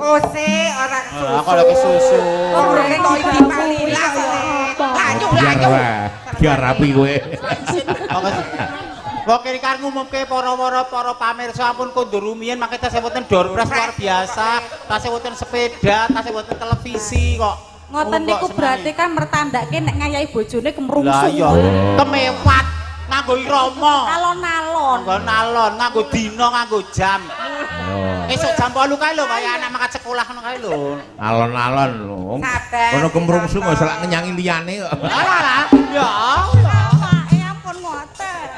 [SPEAKER 2] Ose ora
[SPEAKER 3] Aku lagi susu.
[SPEAKER 2] Oh, rene kok iki malila kok. Lanyu
[SPEAKER 1] Biar
[SPEAKER 2] lanyu.
[SPEAKER 1] wae. Biar rapi kowe.
[SPEAKER 3] Pokoke iki karo ngumumke para pamirsa ampun kondur rumiyin mangke tasih wonten door prize luar biasa, tasih wonten sepeda, tasih wonten televisi kok.
[SPEAKER 8] Ngoten niku berarti kan mertandake nek ngayahi bojone
[SPEAKER 3] Lah
[SPEAKER 8] kemrungsung.
[SPEAKER 3] iya, kemewat. nganggo irama.
[SPEAKER 8] Alon-alon.
[SPEAKER 3] Nganggo nalon, nganggo dina, nganggo jam. Esuk jam 8 kae lho kaya anak mangkat sekolah ngono kae lho.
[SPEAKER 1] Alon-alon.
[SPEAKER 2] Sabar.
[SPEAKER 1] Ono kemrungsu kok selak ngenyangi liyane kok.
[SPEAKER 3] Alah, ya Allah.
[SPEAKER 8] Ampun ngoten.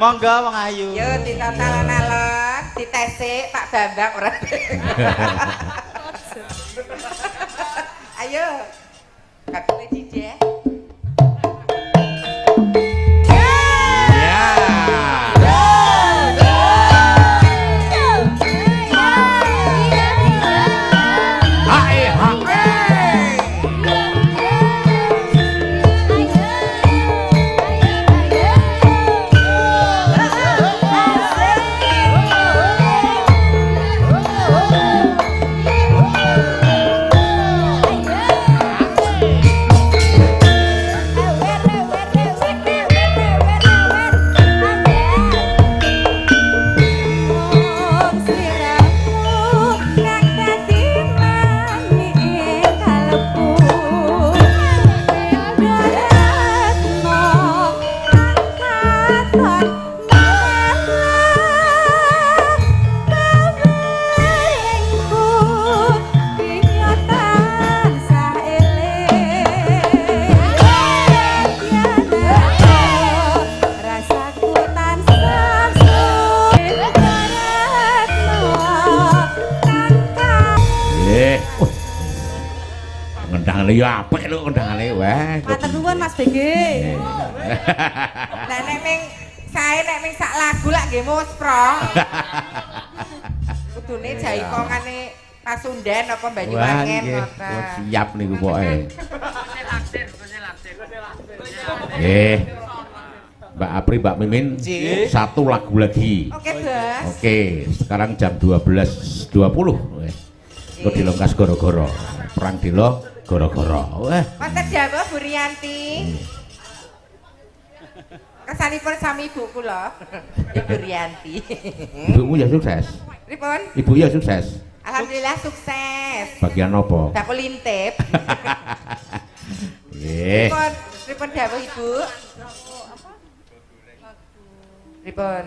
[SPEAKER 3] Monggo Wong Ayu.
[SPEAKER 2] Yo ditotal alon-alon, ditesik Pak Bambang ora. Ayo. Kakule Cije.
[SPEAKER 1] Ya apik lho kondangane weh.
[SPEAKER 8] Matur nuwun Mas BG.
[SPEAKER 2] Lah nek ming sae nek ming sak lagu lak nggih muspro. Kudune jaikongane Pasundan apa Banyuwangen ngoten.
[SPEAKER 1] Siap niku pokoke. Nggih. Mbak Apri, Mbak Mimin, satu lagu lagi.
[SPEAKER 2] Oke, Bos.
[SPEAKER 1] Oke, sekarang jam 12.20. Kok dilongkas goro-goro. Perang dilo goro-goro.
[SPEAKER 2] Wonten dawuh Bu Riyanti. Kesanipun sami ibu kula, Ibu Riyanti.
[SPEAKER 1] Ibumu ya sukses.
[SPEAKER 2] Pripun?
[SPEAKER 1] Ibu ya sukses.
[SPEAKER 2] Alhamdulillah sukses.
[SPEAKER 1] Bagian apa?
[SPEAKER 2] Bakul intip.
[SPEAKER 1] Nggih.
[SPEAKER 2] Pripun dawuh Ibu? Pripun?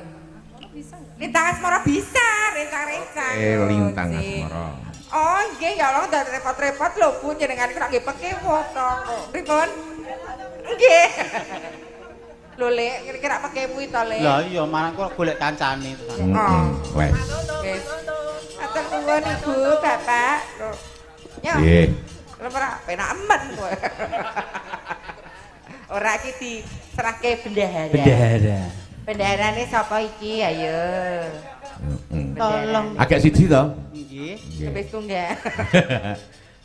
[SPEAKER 2] Lintang asmara bisa, rencang-rencang.
[SPEAKER 1] Lintang asmara.
[SPEAKER 2] Oh, nggih ya Allah, ndak repot-repot lho Bu, jenengan kok nggih pekewo to. Pripun? Nggih. Lho Lek, kira-kira pekewo to Lek.
[SPEAKER 3] Lah iya, marang kok golek kancane.
[SPEAKER 1] Wes.
[SPEAKER 2] Wis. Atur nuwun Ibu, Bapak. Lho. Yo.
[SPEAKER 1] Nggih.
[SPEAKER 2] Lho ora penak emen kowe. Ora iki diserahke bendahara.
[SPEAKER 6] Bendahara.
[SPEAKER 2] Bendaharane sapa iki? Ayo.
[SPEAKER 3] Tolong.
[SPEAKER 1] Agak siji to?
[SPEAKER 3] Nggih.
[SPEAKER 2] Wis tunggal.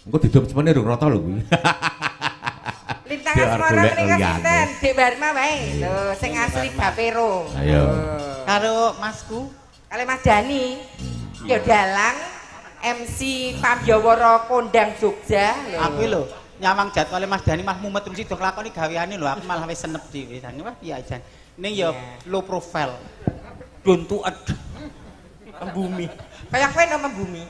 [SPEAKER 1] Engko didom semene rung rata lho kuwi.
[SPEAKER 2] Lintang
[SPEAKER 1] Biar
[SPEAKER 2] asmara
[SPEAKER 1] golek
[SPEAKER 2] menika
[SPEAKER 1] liyane.
[SPEAKER 2] sinten? Dik Barma wae. Lho, sing asli Bapero.
[SPEAKER 1] Ayo.
[SPEAKER 3] Karo Masku.
[SPEAKER 2] Kali Mas Dani. Ya dalang MC Pambyawara Kondang Jogja lho.
[SPEAKER 3] Aku lho nyawang jadwale Mas Dani Mas Mumet terus do nglakoni gaweane lho aku malah wis senep dhewe. Jan wah piye jan. Ning ya low profile. Don't to bumi.
[SPEAKER 2] Kayak kowe no membumi.